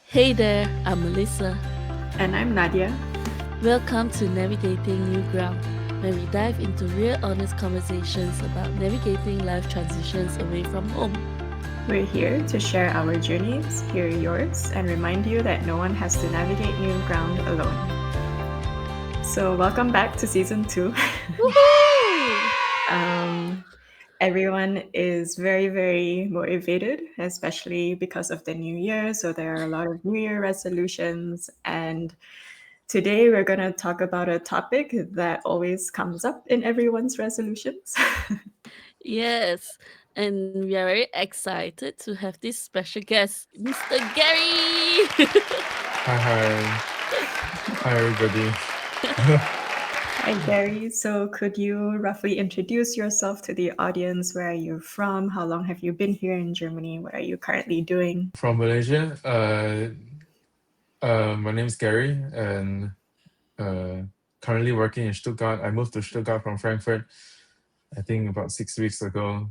Hey there, I'm Melissa. And I'm Nadia. Welcome to Navigating New Ground, where we dive into real honest conversations about navigating life transitions away from home. We're here to share our journeys, hear yours, and remind you that no one has to navigate new ground alone. So, welcome back to season 2. Woohoo! Everyone is very, very motivated, especially because of the new year. So, there are a lot of new year resolutions. And today we're going to talk about a topic that always comes up in everyone's resolutions. Yes, and we are very excited to have this special guest, Mr. Gary! Hi, hi. Hi, everybody. Hi, Gary. So, could you roughly introduce yourself to the audience? Where are you from? How long have you been here in Germany? What are you currently doing? From Malaysia. My name is Gary, and uh, currently working in Stuttgart. I moved to Stuttgart from Frankfurt, I think about 6 weeks ago.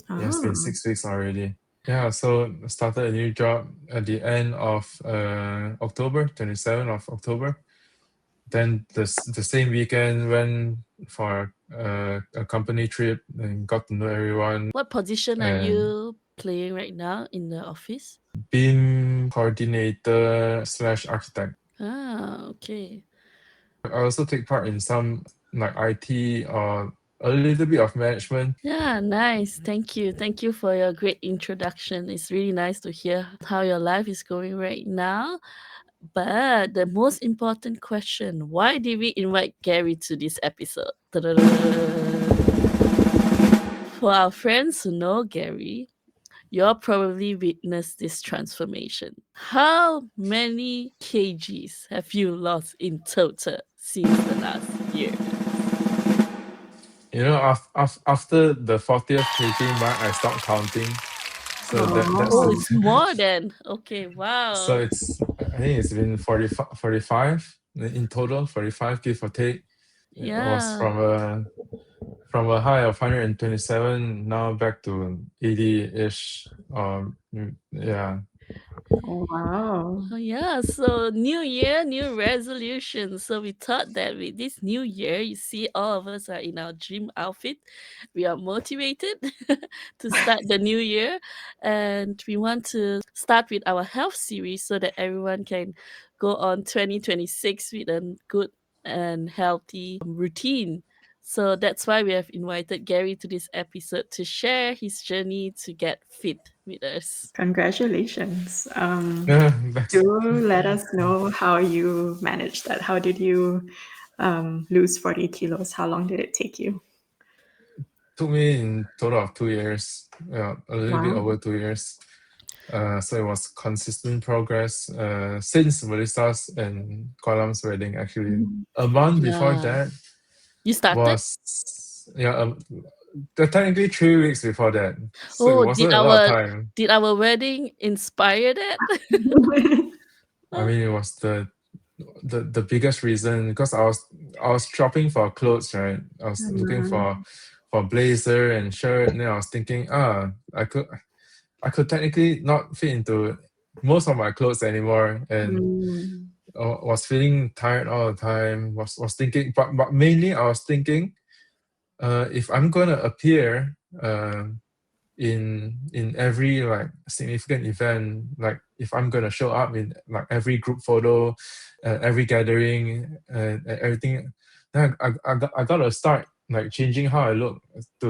Yeah, it's been Ah, 6 weeks already. Yeah, so I started a new job at the end of October, 27th of October. Then the same weekend went for a company trip and got to know everyone. What position are And you playing right now in the office? BIM coordinator slash architect. Ah, okay. I also take part in some like IT or a little bit of management. Yeah, nice. Thank you. Thank you for your great introduction. It's really nice to hear how your life is going right now. But the most important question, why did we invite Gary to this episode? For our friends who know Gary, you'll probably witnessed this transformation. How many kgs have you lost in total since the last year? You know, after the 40th kg mark, I stopped counting. So that's Oh, oh, the it's more than. Okay, so wow. I think it's been 45 in total, 45 give or take. It was Yeah. from a high of 127, now back to 80-ish. Yeah. wow. Oh, yeah, so new year, new resolution. So we thought that with this new year, you see, all of us are in our dream outfit. We are motivated to start the new year, and we want to start with our health series so that everyone can go on 2026 with a good and healthy routine. So that's why we have invited Gary to this episode to share his journey to get fit with us. Congratulations. That's Do let us know how you managed that. How did you lose 40 kilos? How long did it take you? took me in total of 2 years, a little bit Wow. over 2 years. So it was consistent progress since Melissa's and Kolam's wedding. Actually, a month before Yeah. that You started? was technically 3 weeks before that. So it Oh, wasn't a lot of time. did our wedding inspire that? I mean, it was the biggest reason because I was shopping for clothes, right? I was looking for blazer and shirt, and then I was thinking, I could technically not fit into most of my clothes anymore, and Mm. was feeling tired all the time. Was thinking, but mainly I was thinking, if I'm gonna appear in every like significant event, like if I'm gonna show up in like every group photo, every gathering, and everything, then I gotta start like changing how I look to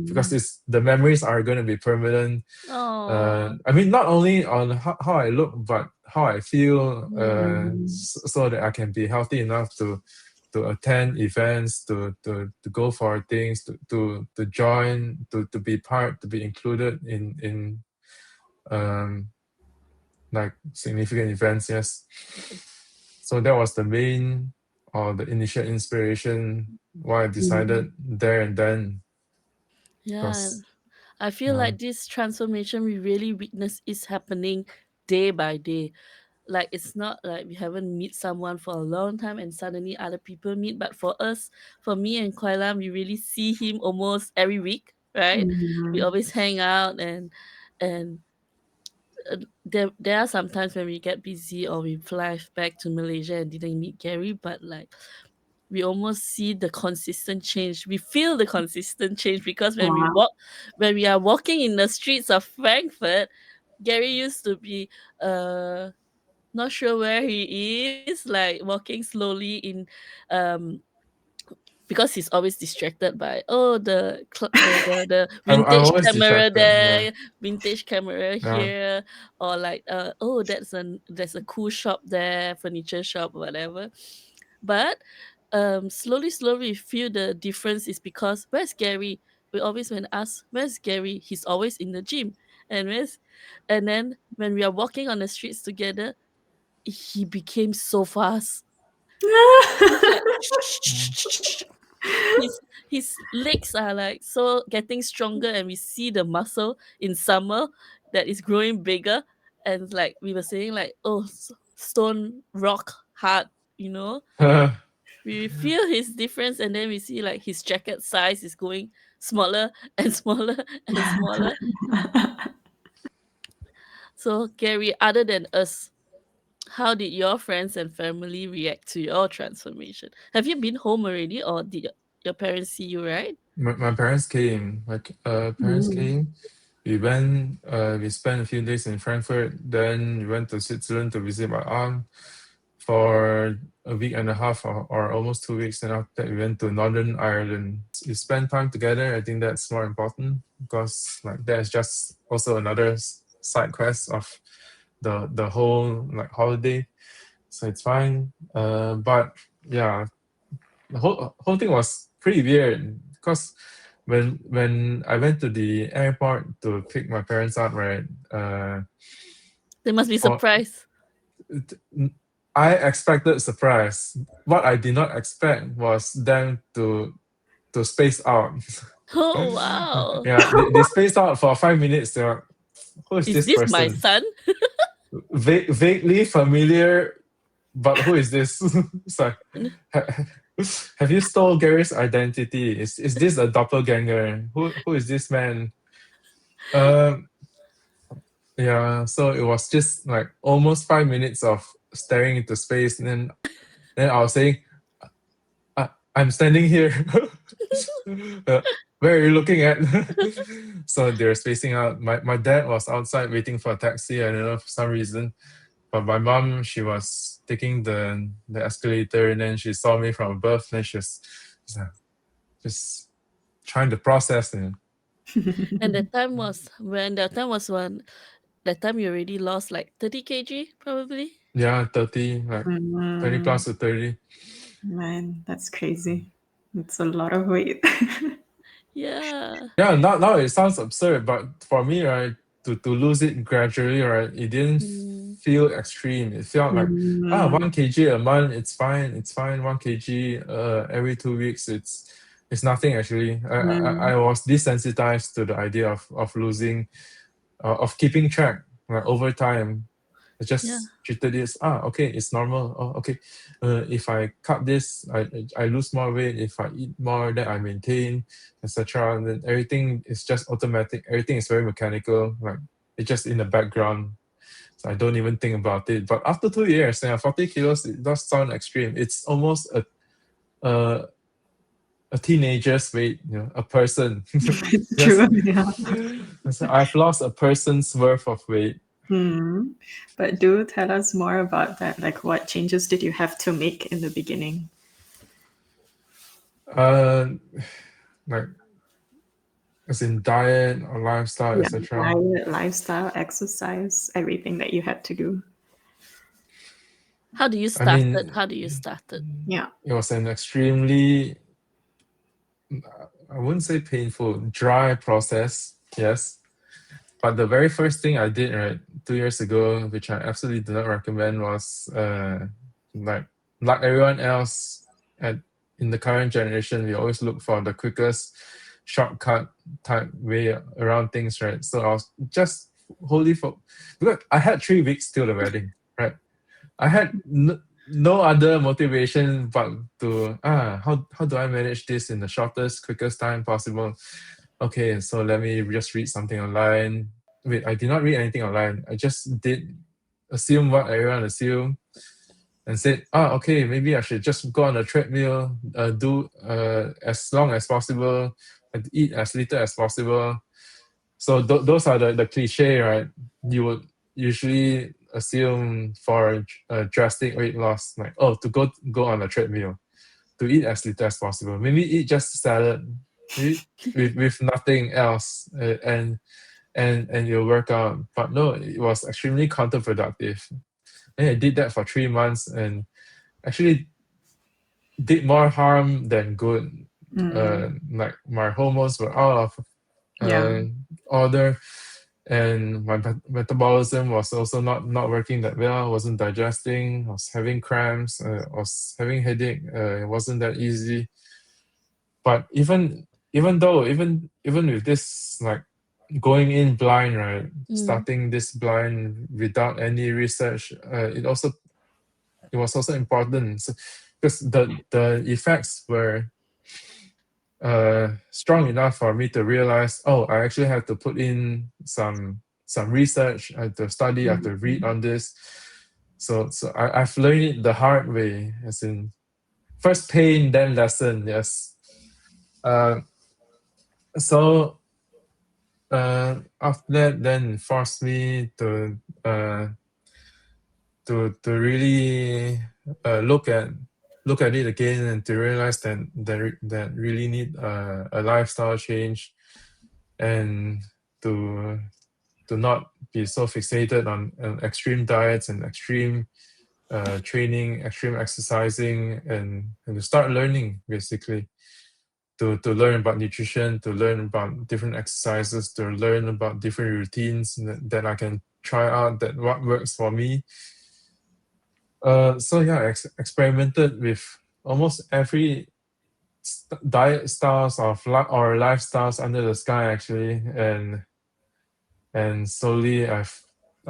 because Mm. it's the memories are gonna be permanent. Oh. I mean, not only on how I look, but how I feel, Mm. so that I can be healthy enough to attend events, to go for things, to join, to be part, to be included in um, like significant events. Yes. So that was the main or the initial inspiration why I Mm. decided there and then. Yeah. Because I feel yeah. like this transformation we really witness is happening day by day. Like it's not like we haven't meet someone for a long time and suddenly other people meet. But for us, for me and Koilam, we really see him almost every week, right? We Mm. always hang out and there are sometimes when we get busy or we fly back to Malaysia and didn't meet Gary, but like we almost see the consistent change. We feel the consistent change because Wow. when we are walking in the streets of Frankfurt, Gary used to be not sure where he is, like walking slowly in um because he's always distracted by the I'm vintage always camera distracted. Yeah. there, vintage camera Yeah. here, or like there's a cool shop there, furniture shop, whatever. But slowly we feel the difference is because where's Gary? We always when ask where's Gary, he's always in the gym, and and then when we are walking on the streets together, he became so fast. He's like his his legs are like so getting stronger, and we see the muscle in summer that is growing bigger, and like we were saying like, oh, stone rock hard, you know. We feel his difference, and then we see like his jacket size is going smaller and smaller and smaller. So Gary, other than us, how did your friends and family react to your transformation? Have you been home already, or did your parents see you, right? My parents came. Parents Mm. came. We went. We spent a few days in Frankfurt. Then we went to Switzerland to visit my aunt for a week and a half, or almost 2 weeks. And after that, we went to Northern Ireland. We spend time together. I think that's more important because like there's just also another side quest of the whole like holiday. So it's fine. But yeah, the whole thing was pretty weird because when I went to the airport to pick my parents up, right? They must be Or surprised. I expected surprise. What I did not expect was them to space out. Oh wow! Yeah, they spaced out for 5 minutes. They're like, who is Is this this my person? son? Vaguely familiar, but who is this? It's like, have you stole Gary's identity? Is this a doppelganger? Who is this man? Um, yeah. So it was just like almost 5 minutes of staring into space, and then I was saying, I'm standing here. Uh, where are you looking at? So they're spacing out. My dad was outside waiting for a taxi. I don't know for some reason. But my mom, she was taking the escalator, and then she saw me from above. Then she was just trying to process it. And that time you already lost like 30 kg probably. Yeah, 30, like 20 Mm. plus to 30. Man, that's crazy. It's a lot of weight. Yeah. Yeah, now it sounds absurd, but for me, right, to lose it gradually, right, it didn't Mm, feel extreme. It felt like Mm. 1 kg a month, it's fine. 1 kg every 2 weeks, it's nothing actually. I Mm. was desensitized to the idea of losing, of keeping track like over time. I yeah. just treated this. Okay, it's normal. Oh, okay. If I cut this, I lose more weight. If I eat more, then I maintain, etc. And then everything is just automatic. Everything is very mechanical. Like it's just in the background. So I don't even think about it. But after 2 years, 40 kilos, it does sound extreme. It's almost a, a teenager's weight, a person. It's Yes. true. Yeah. So I've lost a person's worth of weight. Hmm. But do tell us more about that. Like, what changes did you have to make in the beginning? Uh, like as in diet or lifestyle, Yeah, etc. diet, lifestyle, exercise, everything that you had to do. How do you I start it? mean, How do you start it? Yeah. it was an extremely, I wouldn't say painful, dry process, yes. But the very first thing I did, right, 2 years ago, which I absolutely do not recommend, was like like everyone else at in the current generation, we always look for the quickest shortcut type way around things, right? So I was just wholly for because I had 3 weeks till the wedding, right? I had no other motivation but to how do I manage this in the shortest, quickest time possible? Okay, so let me just read something online. wait, I did not read anything online. I just did assume what everyone assumed and said, okay, maybe I should just go on a treadmill, do as long as possible, and eat as little as possible. So those are the cliche, right? You would usually assume for a drastic weight loss, like, oh, to go on a treadmill, to eat as little as possible. Maybe eat just salad, maybe with nothing else, and you'll work out. But no, it was extremely counterproductive. And I did that for 3 months and actually did more harm than good. Like my hormones were out of Yeah. order, and my metabolism was also not working that well. I wasn't digesting. I was having cramps. I was having headache. It wasn't that easy. But even with this, like going in blind, right? Mm. Starting this blind without any research, it was also important, because the effects were strong enough for me to realize, oh, I actually have to put in some research. I have to study. I have to read Mhm. on this. So I've learned it the hard way, as in first pain, then lesson. Yes. Uh, so after that, then forced me uh, to really look at it again, and to realize that really need a lifestyle change, and to to not be so fixated on extreme diets and extreme training, extreme exercising, and to start learning, basically, to learn about nutrition, to learn about different exercises, to learn about different routines that I can try out, that what works for me. So yeah, I experimented with almost every diet styles or lifestyles under the sky, actually, and slowly I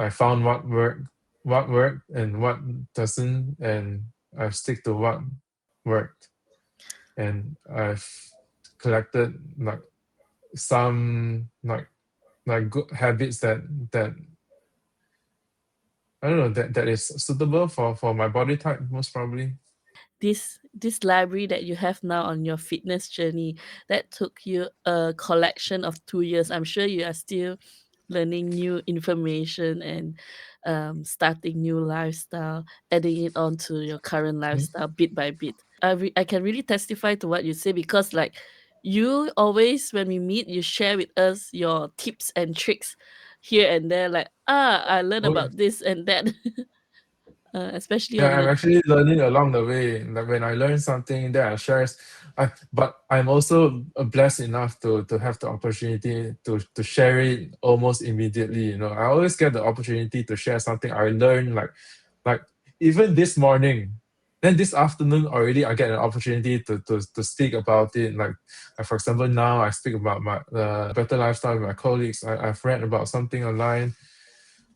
found what worked and what doesn't, and I stick to what worked, and I've collected like some like good habits that I don't know, that is suitable for my body type, most probably. This library that you have now on your fitness journey, that took you a collection of 2 years. I'm sure you are still learning new information and starting new lifestyle, adding it on to your current Mm. lifestyle bit by bit. I can really testify to what you say, because like you always, when we meet, you share with us your tips and tricks here and there, like, I learned Oh, about this and that. Especially yeah, on I'm the actually learning along the way. Like when I learn something, then I share. But I'm also blessed enough to have the opportunity to share it almost immediately. I always get the opportunity to share something I learned, like even this morning. Then this afternoon already, I get an opportunity to speak about it. Like for example, now I speak about my better lifestyle with my colleagues. I've read about something online,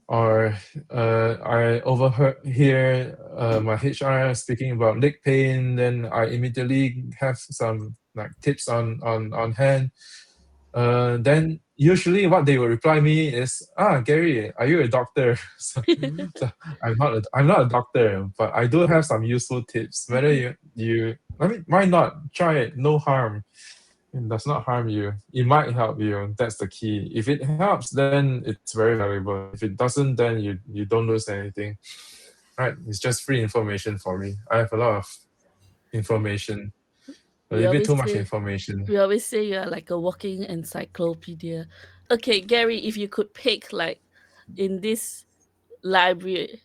or I overheard hear my HR speaking about leg pain, then I immediately have some like tips on hand. Then usually what they will reply me is, Gary, are you a doctor? So I'm not a doctor, but I do have some useful tips. Whether you I mean, why not try it? No harm. It does not harm you. It might help you. That's the key. If it helps, then it's very valuable. If it doesn't, then you don't lose anything. Right? It's just free information for me. I have a lot of information, a we little bit always too much say information. we always say you are like a walking encyclopedia. Okay, Gary, if you could pick, like, in this library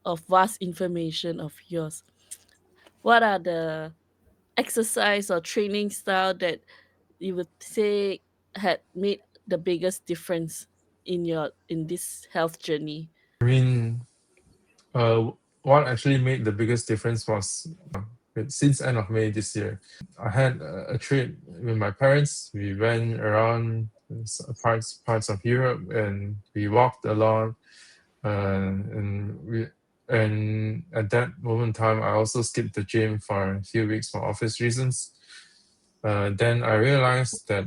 of vast information of yours, what are the exercise or training style that you would say had made the biggest difference in this health journey? I mean, what actually made the biggest difference was since end of May this year. I had a trip with my parents. We went around parts of Europe, and we walked along. And at that moment in time, I also skipped the gym for a few weeks for office reasons. Then I realized that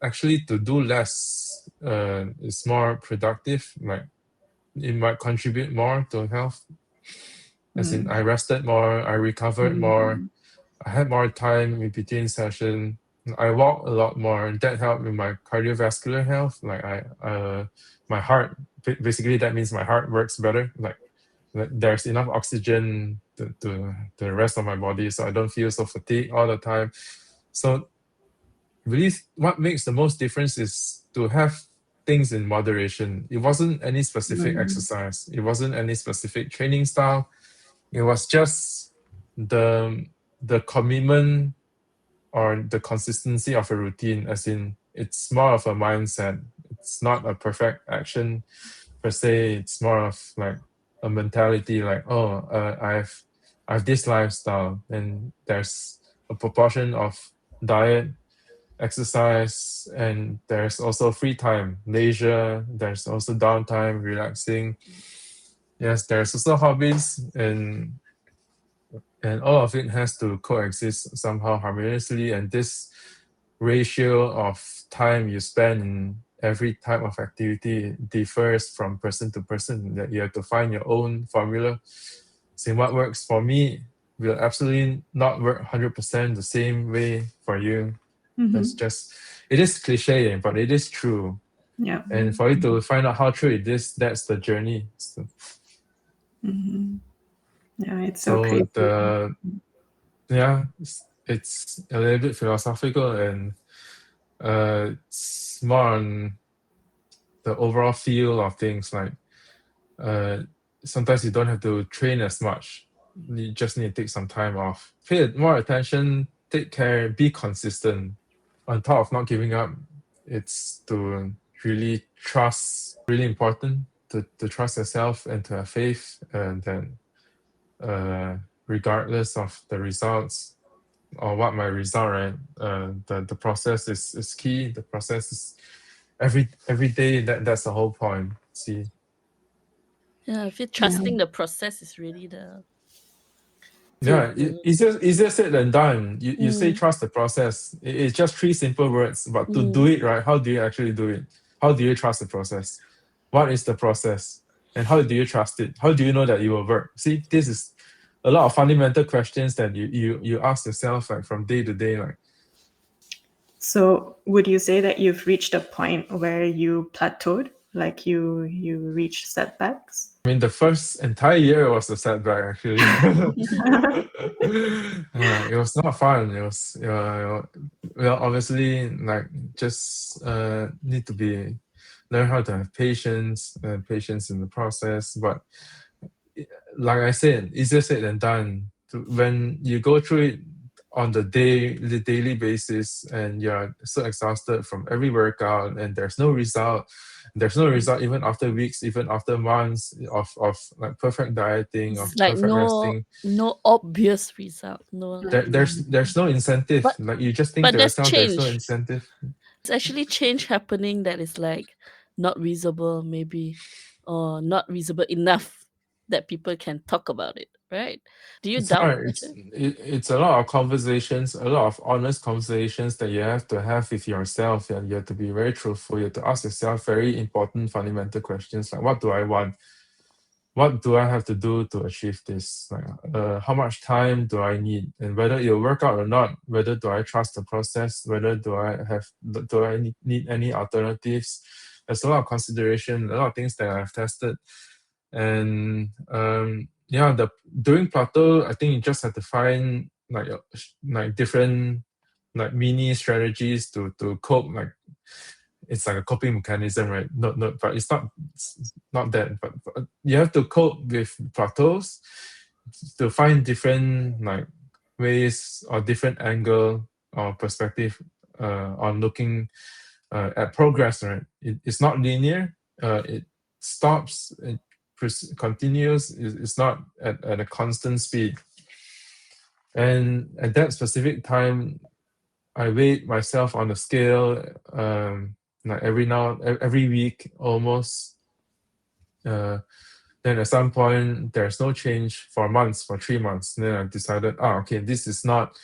actually to do less is more productive. Like it might contribute more to health. As in, I rested more, I recovered more, I had more time in between session. I walk a lot more, and that helped with my cardiovascular health. Like my heart, basically that means my heart works better. Like there's enough oxygen to the rest of my body, so I don't feel so fatigued all the time. So really, what makes the most difference is to have things in moderation. It wasn't any specific exercise. It wasn't any specific training style. It was just the commitment or the consistency of a routine, as in it's more of a mindset. It's not a perfect action per se. It's more of like a mentality, like, oh, I have this lifestyle, and there's a proportion of diet, exercise, and there's also free time, leisure, there's also downtime, relaxing. Yes, there's also hobbies, and all of it has to coexist somehow harmoniously. And this ratio of time you spend in every type of activity differs from person to person. That you have to find your own formula. See, what works for me will absolutely not work 100% the same way for you. That's just, it is cliche, but it is true. Yeah. And for you to find out how true it is, that's the journey. So, Yeah, it's so crazy. it's a little bit philosophical, and it's more on the overall feel of things. Like sometimes you don't have to train as much. You just need to take some time off. Pay more attention, take care, be consistent. On top of not giving up, it's to really trust, really important to trust yourself and to have faith, and then regardless of the results or what my result, right? The process is key. The process is every day. That's the whole point. See. Yeah, if you're trusting the process is really the Yeah, easier said than done. You say Mm. trust the process. It's just three simple words, but to do it right, how do you actually do it? How do you trust the process? What is the process? And how do you trust it? How do you know that it will work? See, this is a lot of fundamental questions that you ask yourself, like, from day to day. Like, So would you say that you've reached a point where you plateaued, like you reached setbacks? I mean, the first entire year was a setback, actually. It was not fun. It was, well, obviously, like, just need to learn how to have patience, patience in the process. But like I said, easier said than done. When you go through it on the daily basis, and you're so exhausted from every workout, and there's no result. There's no result even after weeks, even after months of like perfect dieting, of It's like perfect resting. no obvious result. No, There's no incentive. but Like, you just think but to there's yourself, there's no change. incentive. It's actually change happening that is like not visible, maybe, or not visible enough that people can talk about it, right? Do you It's doubt hard. that? It's a lot of conversations, a lot of honest conversations that you have to have with yourself, and you have to be very truthful. You have to ask yourself very important fundamental questions, like, what do I want? What do I have to do to achieve this? Like, how much time do I need? And whether it'll work out or not, whether do I trust the process? Whether do I need any alternatives? There's a lot of consideration, a lot of things that I've tested. And during plateau, I think you just have to find like different, like, mini strategies to cope. Like, it's like a coping mechanism, right? No, but it's not that. But you have to cope with plateaus to find different, like, ways or different angle or perspective on looking at progress, right? It's not linear. It stops. It continues. It's not at a constant speed. And at that specific time, I weighed myself on the scale, like every week almost. Then at some point, there's no change for months, for 3 months. Then I decided, okay, this is not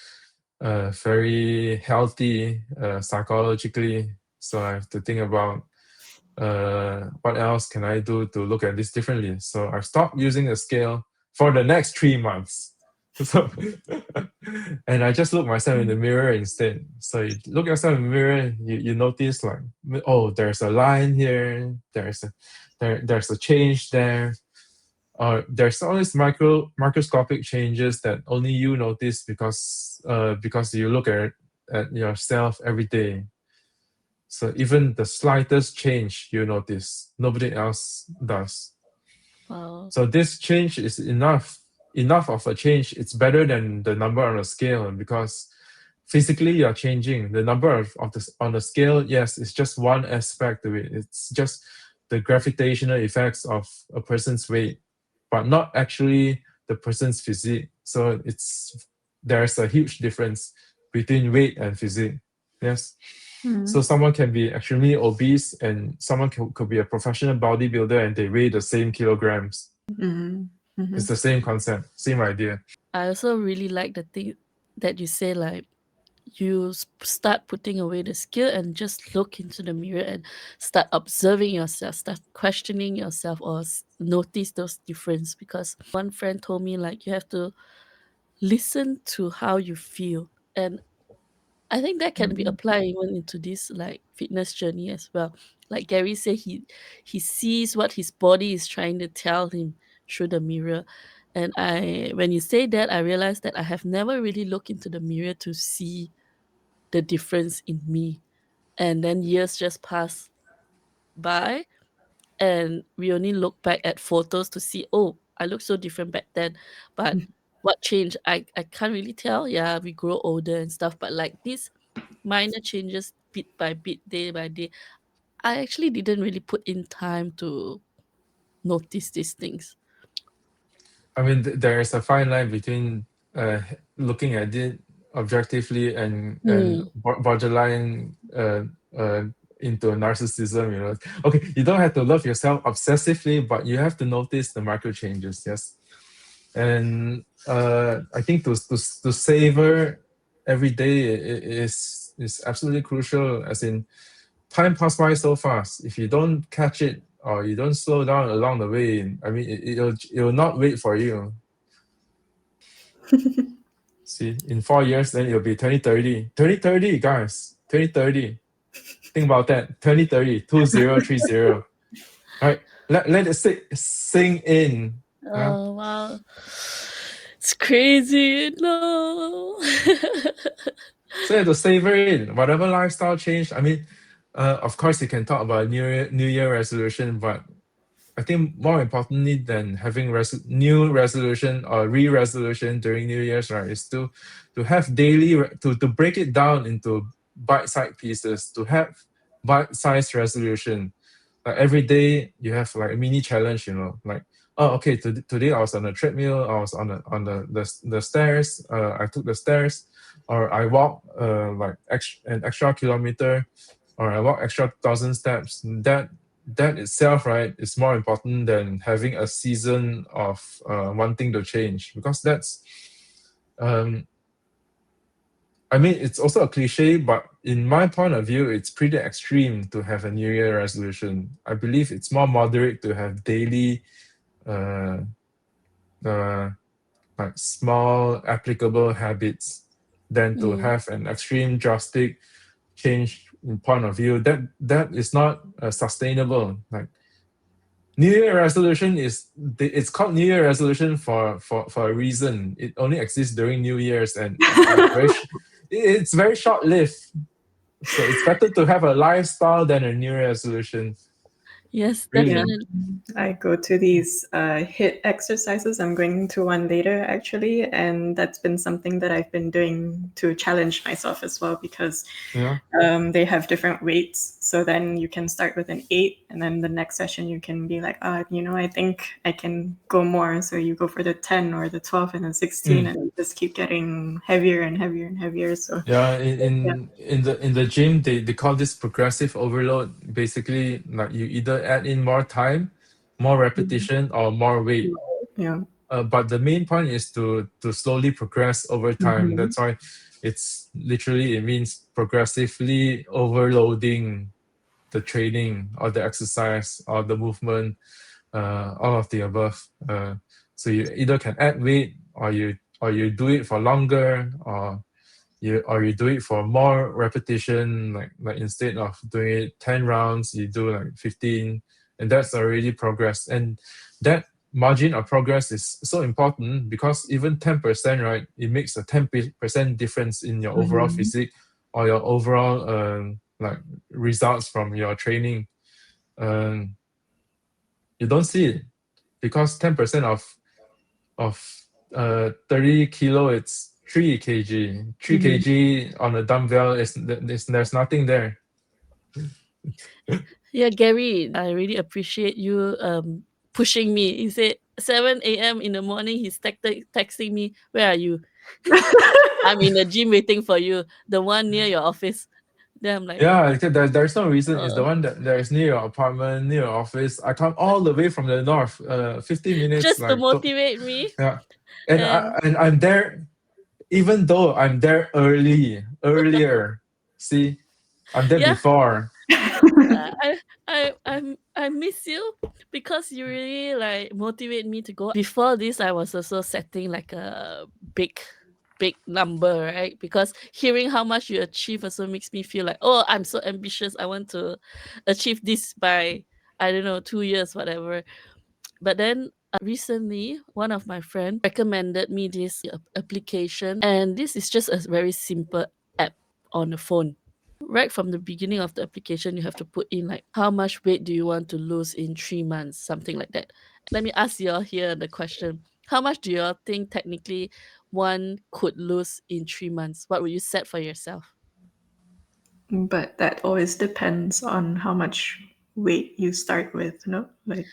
very healthy psychologically. So I have to think about what else can I do to look at this differently. So I stopped using a scale for the next 3 months. So, and I just look myself in the mirror instead. So you look yourself in the mirror, you notice like, oh, there's a line here, there's a change there. There's always microscopic changes that only you notice because you look at yourself every day. So even the slightest change you notice, nobody else does. Wow. So this change is enough of a change. It's better than the number on the scale because physically you're changing. The number of the on the scale, yes, it's just one aspect of it. It's just the gravitational effects of a person's weight, but not actually the person's physique. So there's a huge difference between weight and physique. Yes. So someone can be extremely obese and someone could be a professional bodybuilder and they weigh the same kilograms. It's the same concept, same idea. I also really like the thing that you say, like, you start putting away the skill and just look into the mirror and start observing yourself, start questioning yourself, or notice those difference. Because one friend told me, like, you have to listen to how you feel, and I think that can be applied even into this like fitness journey as well. Like Gary said, he sees what his body is trying to tell him through the mirror. And when you say that, I realized that I have never really looked into the mirror to see the difference in me. And then years just pass by, and we only look back at photos to see, oh, I look so different back then. But what changed? I can't really tell. Yeah, we grow older and stuff, but like these minor changes bit by bit, day by day, I actually didn't really put in time to notice these things. I mean, there is a fine line between looking at it objectively and Mm. borderline into narcissism. Okay, you don't have to love yourself obsessively, but you have to notice the micro changes. Yes, and I think to savor every day is absolutely crucial. As in, time passes by so fast. If you don't catch it or you don't slow down along the way, I mean, it'll not wait for you. See, in 4 years, then it'll be 2030. 2030, guys. 2030. Think about that. 2030, 2030. Right? Let it sink in. Huh? Oh, wow. It's crazy. No. So you have to savor it. Whatever lifestyle change. I mean, of course, you can talk about New Year resolution, but I think more importantly than having new resolution or re-resolution during New Year's, right, is to have to break it down into bite-sized pieces, to have bite-sized resolution. Like every day you have like a mini challenge, like, oh, okay, today I was on a treadmill, I was on the stairs, I took the stairs, or I walked like an extra kilometer, or I walked extra 1,000 steps. That itself, right, is more important than having a season of wanting to change, because that's I mean, it's also a cliche, but in my point of view, it's pretty extreme to have a New Year resolution. I believe it's more moderate to have daily uh, like small applicable habits than to have an extreme drastic change in point of view. That is not sustainable. Like, New Year resolution it's called New Year resolution for a reason. It only exists during New Year's, and it's very short lived. So it's better to have a lifestyle than a New Year resolution. Yes, Really. Yeah, definitely. I go to these HIIT exercises. I'm going to one later, actually, and that's been something that I've been doing to challenge myself as well, because Yeah. they have different weights. So then you can start with an 8, and then the next session you can be like, I think I can go more. So you go for the 10 or the 12 and then 16, and you just keep getting heavier and heavier and heavier. So Yeah, in the gym they call this progressive overload. Basically, like you either add in more time, more repetition, or more weight. yeah. But the main point is to slowly progress over time. Mhm. That's why It's literally, it means progressively overloading the training or the exercise or the movement, all of the above. So you either can add weight, or you do it for longer, or you do it for more repetition. Like instead of doing it 10 rounds, you do like 15, and that's already progress. And that margin of progress is so important, because even 10%, right, it makes a 10% difference in your overall Mhm. physique, or your overall like results from your training. um, you don't see it, because 10% of 30 kilo, it's 3 kg. 3 Mhm. kg on a dumbbell there's nothing there. Yeah, Gary, I really appreciate you pushing me. He said 7 a.m. in the morning, he's texting me, "Where are you?" "I'm in the gym waiting for you, the one near your office." Then I'm like, Yeah, there's no reason. It's the uh, one that is near your apartment, near your office. I come all the way from the north, 15 minutes, just to like motivate me. yeah. And And I'm there, even though I'm there earlier. See, I'm there yeah, before. I miss you because you really like motivate me to go. Before this, I was also setting like a big number, right? Because hearing how much you achieve also makes me feel like, oh, I'm so ambitious. I want to achieve this by, I don't know, 2 years, whatever. But then recently, one of my friend recommended me this application, and this is just a very simple app on the phone. Right from the beginning of the application, you have to put in like how much weight do you want to lose in 3 months, something like that. Let me ask you all here the question: how much do you all think technically one could lose in 3 months? What would you set for yourself? But that always depends on how much weight you start with, no? Like,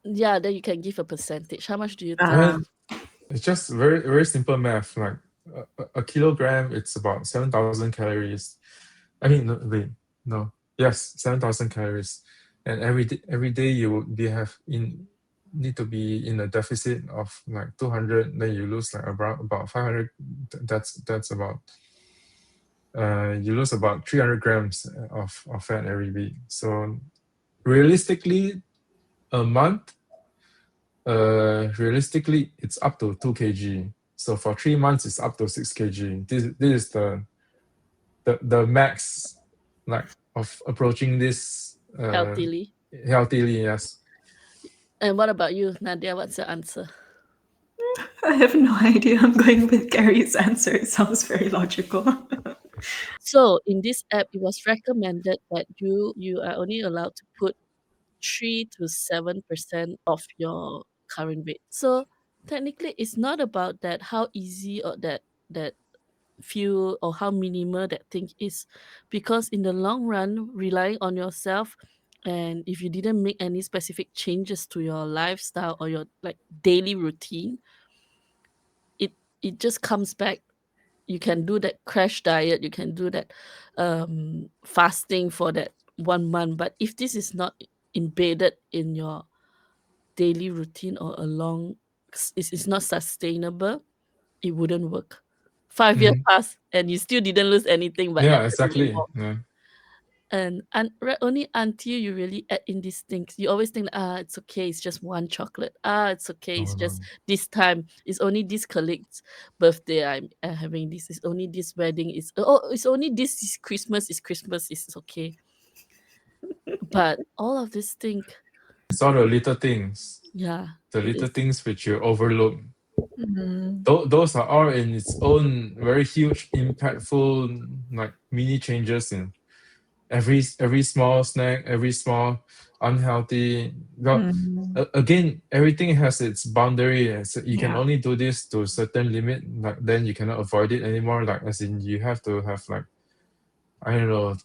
Yeah, then you can give a percentage. How much do you think? Well, it's just very simple math. Like a kilogram, it's about 7,000 calories. I mean, no, wait, no, yes, 7,000 calories. And every day you will be have in need to be in a deficit of like 200. Then you lose like about 500. That's about you lose about 300 grams of fat every week. So realistically, a month, realistically, it's up to 2 kg. So for 3 months, it's up to 6 kg. This is the max, like, of approaching this Healthily. healthily. Yes. And what about you, Nadia? What's your answer? I have no idea. I'm going with Gary's answer. It sounds very logical. So in this app, it was recommended that you are only allowed to put 3 to 7% of your current weight. So technically, it's not about that how easy or that few or how minimal that thing is, because in the long run, relying on yourself, and if you didn't make any specific changes to your lifestyle or your like daily routine, it it just comes back. You can do that crash diet, you can do that fasting for that 1 month, but if this is not embedded in your daily routine or along, it's not sustainable, it wouldn't work. 5 years Mhm. passed and you still didn't lose anything but Yeah, effort exactly. anymore. Yeah. And only until you really add in these things, you always think, it's okay, it's just one chocolate. It's okay, it's No, no. just this time. It's only this colleague's birthday. I'm having this. It's only this wedding. It's only this is Christmas. It's Christmas. It's okay. But all of these things, It's all the little things, yeah, the it little is. things which you overlook. Mhm. Those are all in its own very huge, impactful, like mini changes in every small snack, every small unhealthy. Well, Mhm. again, everything has its boundary. So you can Yeah. only do this to a certain limit. Like then you cannot avoid it anymore. Like as in you have to have like, I don't know,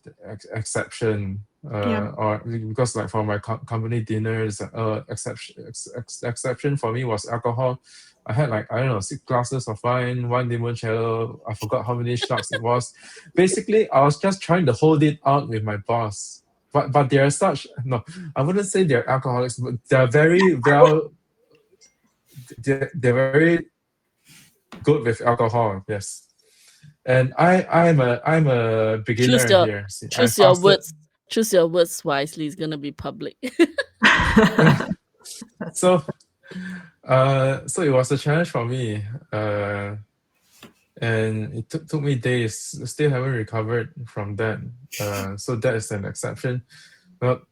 exception. Yeah. Or because like for my company dinners, exception for me was alcohol. I had like, I don't know, 6 glasses of wine, one limoncello. I forgot how many shots it was. Basically, I was just trying to hold it out with my boss. But they are such, no, I wouldn't say they're alcoholics, but they're very well, they're very good with alcohol. Yes. And I'm a Choose beginner your here. See, I choose your fasted. words. Choose your words wisely. It's gonna be public. So so it was a challenge for me. And it took me days. Still haven't recovered from that. So that is an exception. But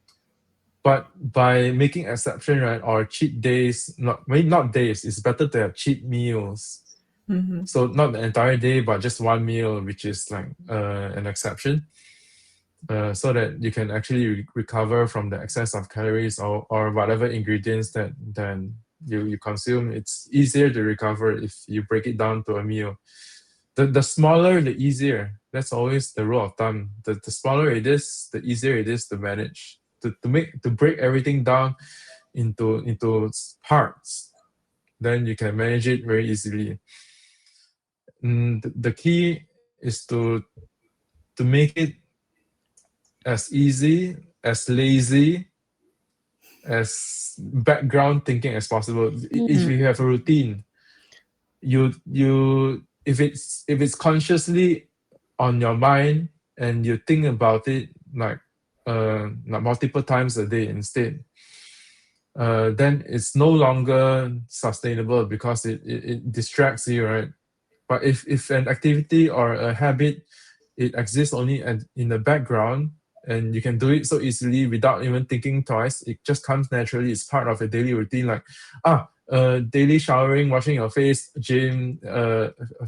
by making exception, right, or cheat days, not maybe not days, it's better to have cheat meals. Mhm. So not the entire day, but just one meal, which is like an exception, so that you can actually recover from the excess of calories or whatever ingredients that then you consume. It's easier to recover if you break it down to a meal. The smaller, the easier. That's always the rule of thumb. The smaller it is, the easier it is to manage. To break everything down into parts, then you can manage it very easily. The key is to make it as easy, as lazy, as background thinking as possible. If Mm. you have a routine, you if it's consciously on your mind and you think about it like multiple times a day instead, then it's no longer sustainable because it distracts you, right? But if an activity or a habit, it exists only in the background, and you can do it so easily without even thinking twice, it just comes naturally. It's part of a daily routine, like daily showering, washing your face, gym,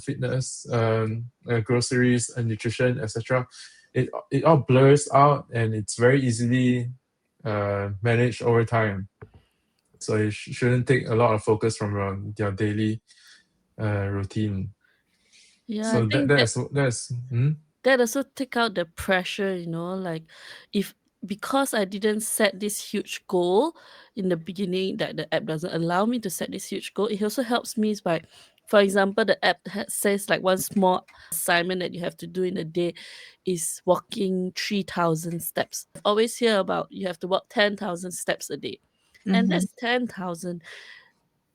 fitness, groceries, and nutrition, etc. It all blurs out, and it's very easily managed over time. So it shouldn't take a lot of focus from your daily routine. Yeah, I So think that's that also take out the pressure, like if because I didn't set this huge goal in the beginning, that the app doesn't allow me to set this huge goal. It also helps me by, for example, the app says like one small assignment that you have to do in a day is walking 3,000 steps. I've always hear about you have to walk 10,000 steps a day, and Mhm. that's 10,000.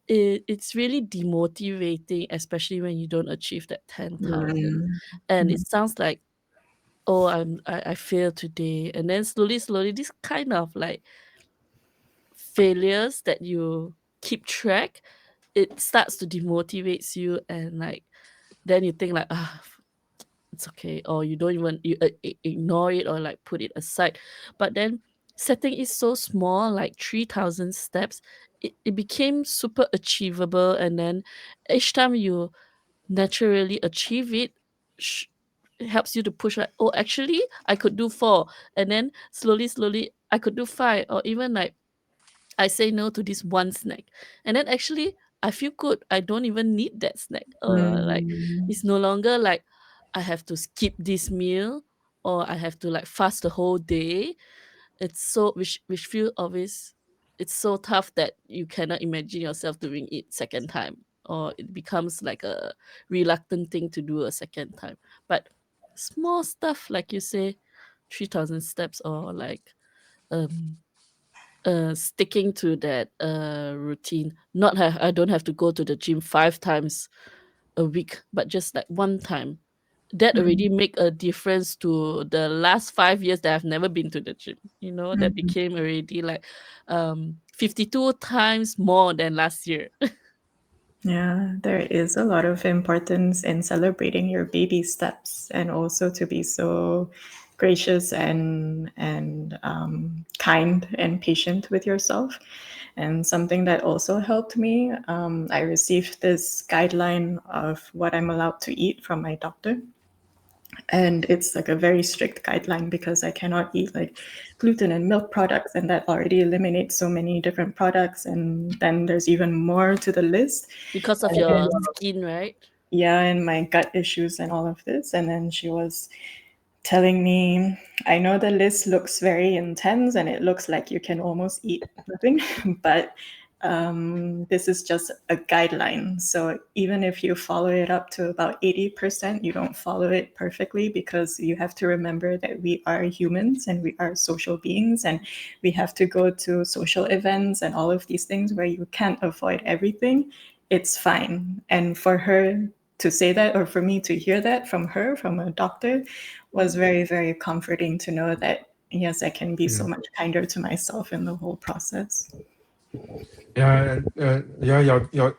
It's really demotivating, especially when you don't achieve that 10,000. Mm. And it Mm. sounds like, oh, I failed today. And then slowly, slowly, this kind of like failures that you keep track, it starts to demotivates you, and like then you think like, it's okay, or you don't even ignore it or like put it aside. But then setting it so small, like 3,000 steps, it became super achievable. And then each time you naturally achieve it, sh- it helps you to push like, oh, actually I could do 4, and then slowly, slowly I could do 5, or even like I say no to this one snack, and then actually I feel good. I don't even need that snack. Or like Mm. it's no longer like I have to skip this meal, or I have to like fast the whole day. It's so which feel always, it's so tough that you cannot imagine yourself doing it second time, or it becomes like a reluctant thing to do a second time. But small stuff like you say, 3,000 steps, or like um sticking to that routine. Not have I don't have to go to the gym 5 times a week, but just like one time. That Mm. already make a difference to the last 5 years that I've never been to the gym. That Mhm. became already like 52 times more than last year. Yeah, there is a lot of importance in celebrating your baby steps, and also to be so gracious and kind and patient with yourself. And something that also helped me, I received this guideline of what I'm allowed to eat from my doctor. And it's like a very strict guideline because I cannot eat like gluten and milk products, and that already eliminates so many different products. And then there's even more to the list. Because of And then, your skin, right? yeah, and my gut issues and all of this. And then she was telling me, I know the list looks very intense and it looks like you can almost eat nothing, but this is just a guideline. So even if you follow it up to about 80%, you don't follow it perfectly, because you have to remember that we are humans and we are social beings, and we have to go to social events and all of these things where you can't avoid everything. It's fine. And for her, to say that, or for me to hear that from her, from a doctor, was very, very comforting to know that, yes, I can be so Mm. much kinder to myself in the whole process. Yeah, yeah. Your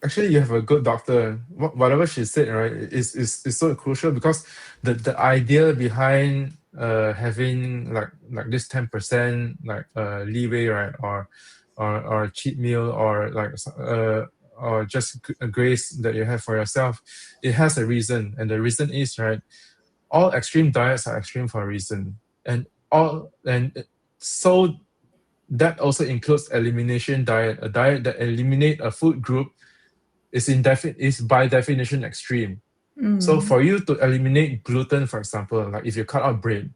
actually you have a good doctor. Whatever she said, right, is so crucial because the idea behind having like this 10% like leeway, right, or cheat meal, or like or just a grace that you have for yourself, it has a reason, and the reason is, right, all extreme diets are extreme for a reason, and all and so that also includes elimination diet. A diet that eliminate a food group is by definition extreme. So Mm. for you to eliminate gluten, for example, like if you cut out bread,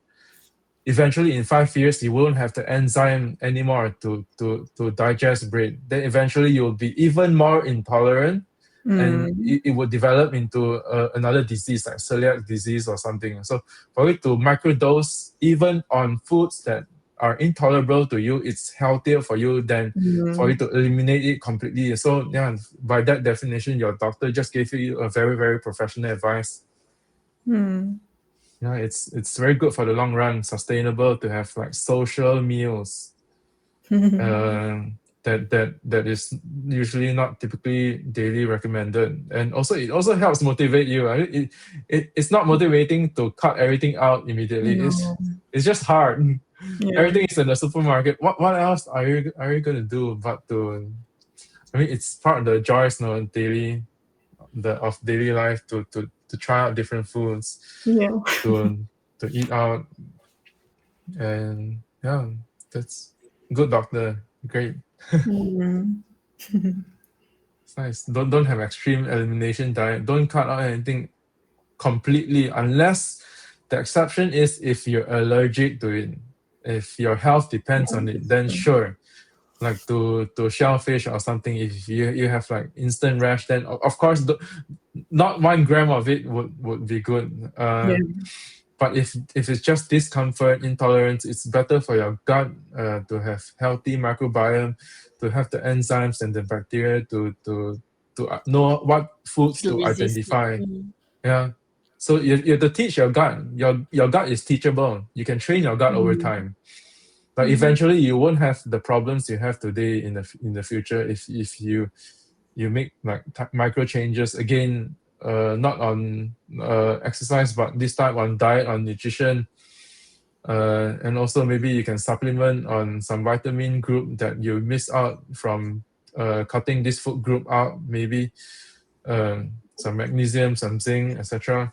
eventually in 5 years you won't have the enzyme anymore to digest bread. Then eventually you'll be even more intolerant, and Mm. it will develop into another disease like celiac disease or something. So for you to microdose even on foods that are intolerable to you, it's healthier for you than for you Mm. to eliminate it completely. So yeah, by that definition, your doctor just gave you a very, very professional advice. Mm. Yeah, it's very good for the long run, sustainable to have like social meals. That is usually not typically daily recommended, and also it also helps motivate you. Right? It's not motivating to cut everything out immediately. No. It's just hard. Yeah. Everything is in the supermarket. What else are you gonna do but to? I mean, it's part of the joys, no, daily the of daily life to try out different foods, Yeah. to to eat out, and yeah, that's good doctor, great. Mm. It's nice. Don't have extreme elimination diet. Don't cut out anything completely unless the exception is if you're allergic to it. If your health depends Yeah, on it, that's then true. sure. Like to shellfish or something. If you have like instant rash, then of course not 1 gram of it would be good. Yeah. But if it's just discomfort, intolerance, it's better for your gut to have healthy microbiome, to have the enzymes and the bacteria to know what foods To to resist it. identify. Yeah. So you have to teach your gut. Your gut is teachable. You can train your gut over Mm. time. But Mm-hmm. eventually you won't have the problems you have today in the future if you make like micro changes again, not on exercise, but this time on diet, on nutrition, and also maybe you can supplement on some vitamin group that you miss out from cutting this food group out, maybe some magnesium, some zinc, etc.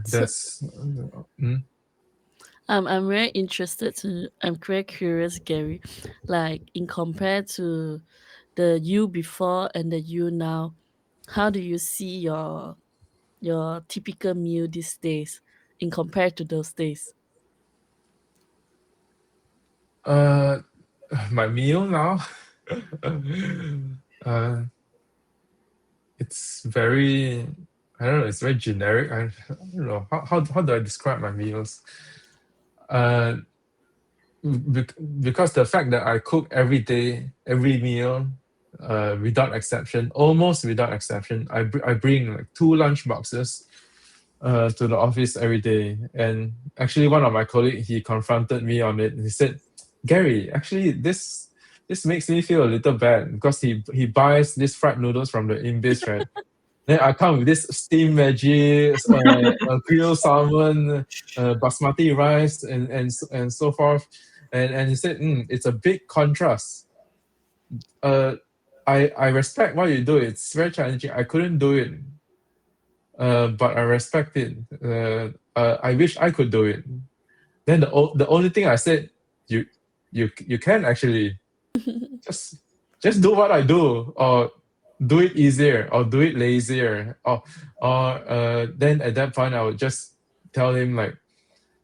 So That's I'm very interested to. I'm very curious, Gary. Like in compared to the you before and the you now, how do you see your typical meal these days in compared to those days? uh my meal now. uh it's very, I don't know, it's very generic. I don't know how do I describe my meals. uh because the fact that I cook every day, every meal, without exception, almost without exception, I bring like 2 lunch boxes to the office every day. And actually, one of my colleagues, he confronted me on it. He said, "Gary, actually, this makes me feel a little bad because he buys these fried noodles from the Imbis, right? Then I come with this steamed veggies, grilled salmon, basmati rice, and so forth." And he said, "It's a big contrast. Uh, I respect why you do it. It's very challenging. I couldn't do it, but I respect it. I wish I could do it." Then the only thing I said, you you can actually just just do what I do, or do it easier, or do it lazier, or then at that point I would just tell him like,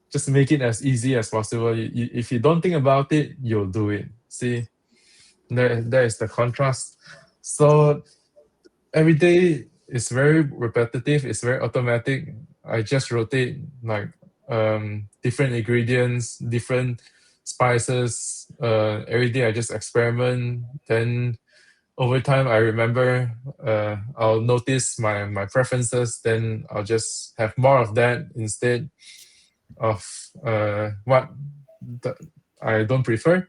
just make it as easy as possible. If you don't think about it, you'll do it. See, there is the contrast. So every day is very repetitive. It's very automatic. I just rotate like different ingredients, different spices. Every day I just experiment. Then over time, I remember I'll notice my preferences. Then I'll just have more of that instead of what the, I don't prefer.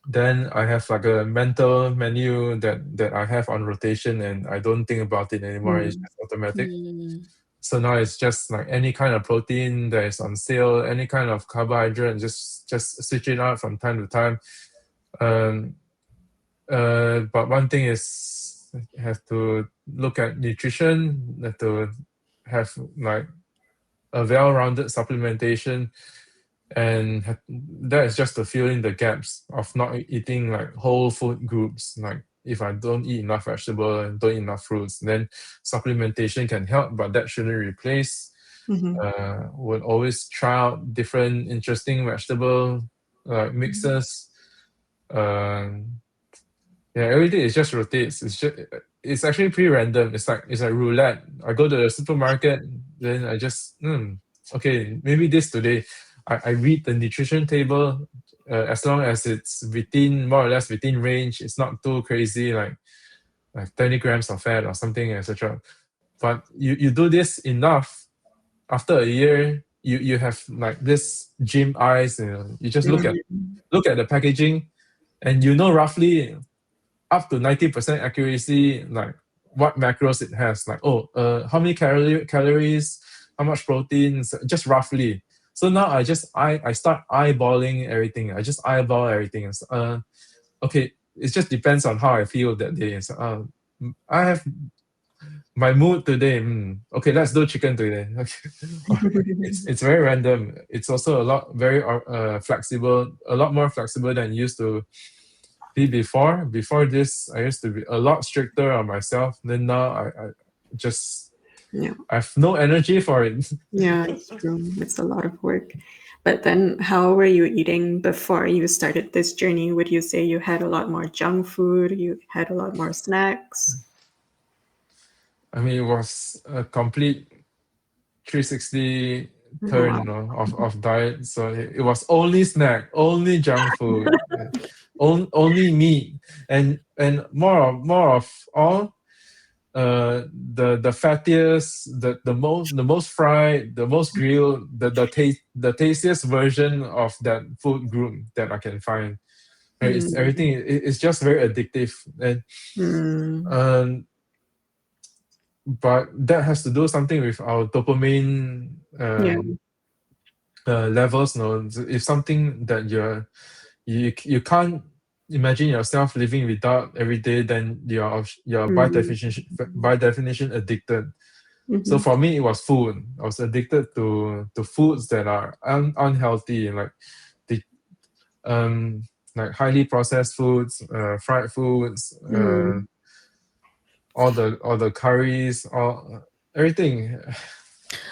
Then I have like a mental menu that I have on rotation, and I don't think about it anymore. It's Mm. just automatic. Mm. So now it's just like any kind of protein that is on sale, any kind of carbohydrate, just switch it out from time to time. Um, but one thing is have to look at nutrition, have to have like a well-rounded supplementation, and that is just to fill in the gaps of not eating like whole food groups. Like if I don't eat enough vegetable and don't eat enough fruits, then supplementation can help, but that shouldn't replace. Mhm. Would always try out different interesting vegetable mixes. Um, yeah, every day it just rotates. It's actually pretty random. It's like roulette. I go to the supermarket, then I just okay, maybe this today. I read the nutrition table. As long as it's within more or less within range, it's not too crazy like 20 grams of fat or something, etc. But you do this enough, after a year, you have like this gym eyes. You just look at Mm. the packaging, and roughly up to 90% accuracy, like what macros it has, like how many calories, how much proteins, just roughly. So now I start eyeballing everything. I just eyeball everything. Okay, it just depends on how I feel that day. So, I have my mood today. Okay, let's do chicken today. Okay. It's very random. It's also a lot very flexible, a lot more flexible than it used to be before. Before this, I used to be a lot stricter on myself. Then now I just Yeah. I have no energy for it. Yeah, it's true. It's a lot of work. But then, how were you eating before you started this journey? Would you say you had a lot more junk food? You had a lot more snacks? I mean, it was a complete 360 turn, Wow. of diet. So it was only snack, only junk food, only meat, and more of all, the fattiest, the most fried, the most grilled, the tastiest version of that food group that I can find. Right? It's Mm. everything. It's just very addictive, and Mm. um, but that has to do something with our dopamine Yeah. levels. No, if something that you can't imagine yourself living without every day, then you're Mm. by definition addicted. So Mhm. for me, it was food. I was addicted to foods that are unhealthy, the um like highly processed foods, fried foods, Mm. all the curries, all everything.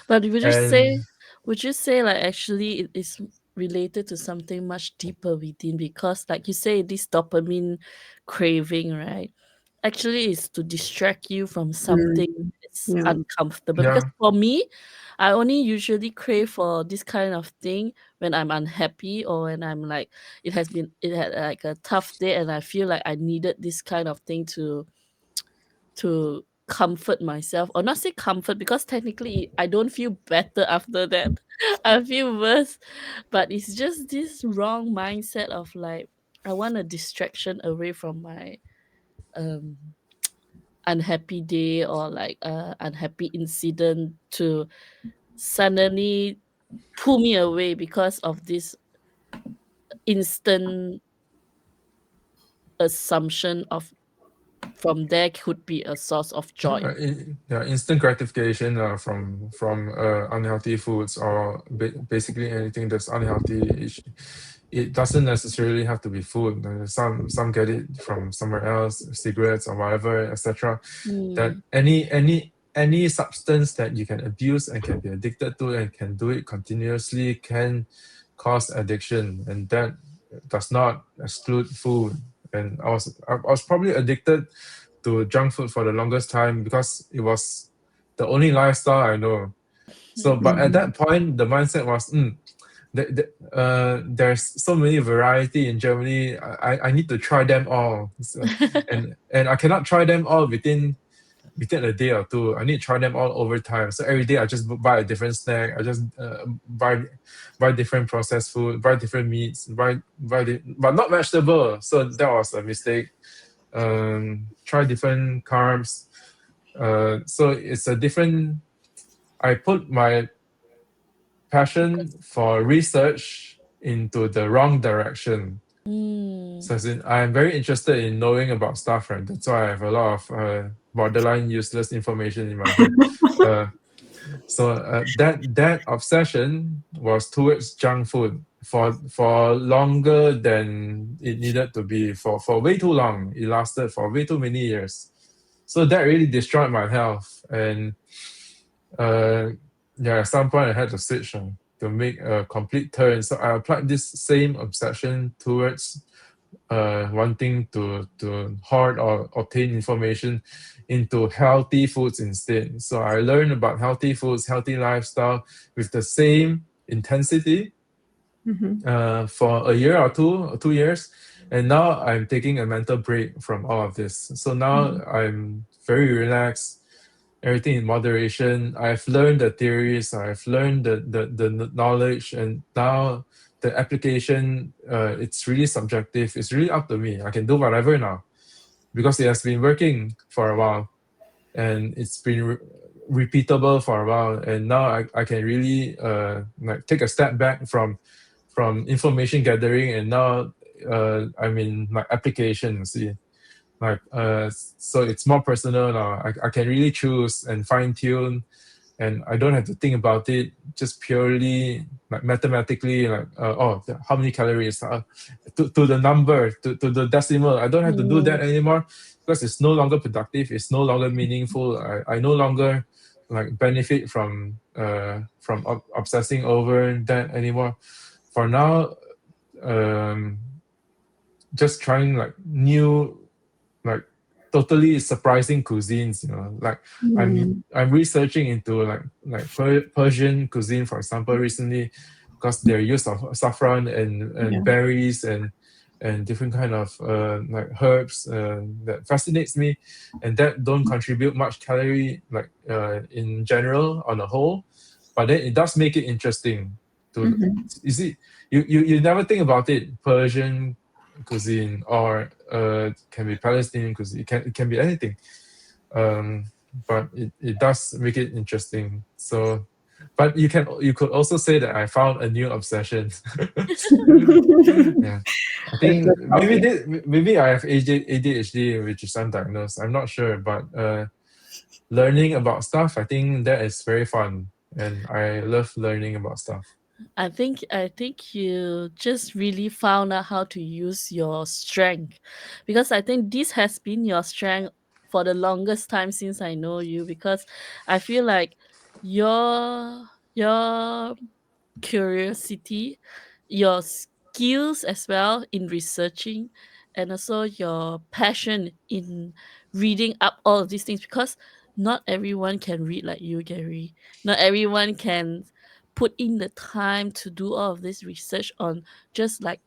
But would you And say, like actually it is related to something much deeper within? Because like you say, this dopamine craving, right? Actually is to distract you from something Mm. that's Yeah. uncomfortable. Because yeah, for me, I only usually crave for this kind of thing when I'm unhappy, or when I'm like it had like a tough day and I feel like I needed this kind of thing to comfort myself, or not say comfort, because technically I don't feel better after that. I feel worse. But it's just this wrong mindset of like I want a distraction away from my um unhappy day, or like unhappy incident, to suddenly pull me away because of this instant assumption of from there could be a source of joy. instant gratification from unhealthy foods, or basically anything that's unhealthy. It doesn't necessarily have to be food. Some get it from somewhere else, cigarettes or whatever, etc. That Mm, any substance that you can abuse and can be addicted to and can do it continuously can cause addiction, and that does not exclude food. And I was probably addicted to junk food for the longest time because it was the only lifestyle I know. So, but at Mhm. that point, the mindset was, there's so many variety in Germany. I need to try them all. So, and I cannot try them all within a day or two. I need to try them all over time. So every day I just buy a different snack. I just buy different processed food, buy different meats, but not vegetable. So that was a mistake. Try different carbs. So it's a different. I put my passion for research into the wrong direction. Mm. So as in, I'm very interested in knowing about stuff, right? That's why I have a lot of borderline useless information in my head. Uh, that obsession was towards junk food for longer than it needed to be, for way too long. It lasted for way too many years. So that really destroyed my health. And uh, yeah, at some point I had to switch to make a complete turn. So I applied this same obsession towards wanting to hoard or obtain information into healthy foods instead. So I learned about healthy foods, healthy lifestyle with the same intensity Mhm. for a year or 2 years. And now I'm taking a mental break from all of this. So now Mhm. I'm very relaxed, everything in moderation. I've learned the theories, I've learned the knowledge, and now the application, it's really subjective. It's really up to me. I can do whatever now because it has been working for a while and it's been repeatable for a while. And now I can really like take a step back from information gathering, and now I'm in like application. See, like so it's more personal now. I can really choose and fine tune, and I don't have to think about it just purely like mathematically, like how many calories to the number, to the decimal. I don't have to do that Mm. anymore because it's no longer productive, it's no longer meaningful. I no longer like benefit from obsessing over that anymore. For now, um just trying like new, like totally surprising cuisines, like Mm. I'm researching into like Persian cuisine, for example, recently, because their use of saffron and Yeah. berries and different kind of like herbs that fascinates me, and that don't contribute much calorie like in general on a whole, but then it does make it interesting to, Mhm. you see, you never think about it. Persian cuisine, or can be Palestinian cuisine. It can be anything. Um, but it does make it interesting. So, but you could also say that I found a new obsession. Yeah, I A think good hobby. maybe I have ADHD, which is undiagnosed. I'm not sure, but learning about stuff, I think that is very fun, and I love learning about stuff. I think you just really found out how to use your strength, because I think this has been your strength for the longest time since I know you, because I feel like your curiosity, your skills as well in researching, and also your passion in reading up all of these things, because not everyone can read like you, Gary. Not everyone can put in the time to do all of this research on just like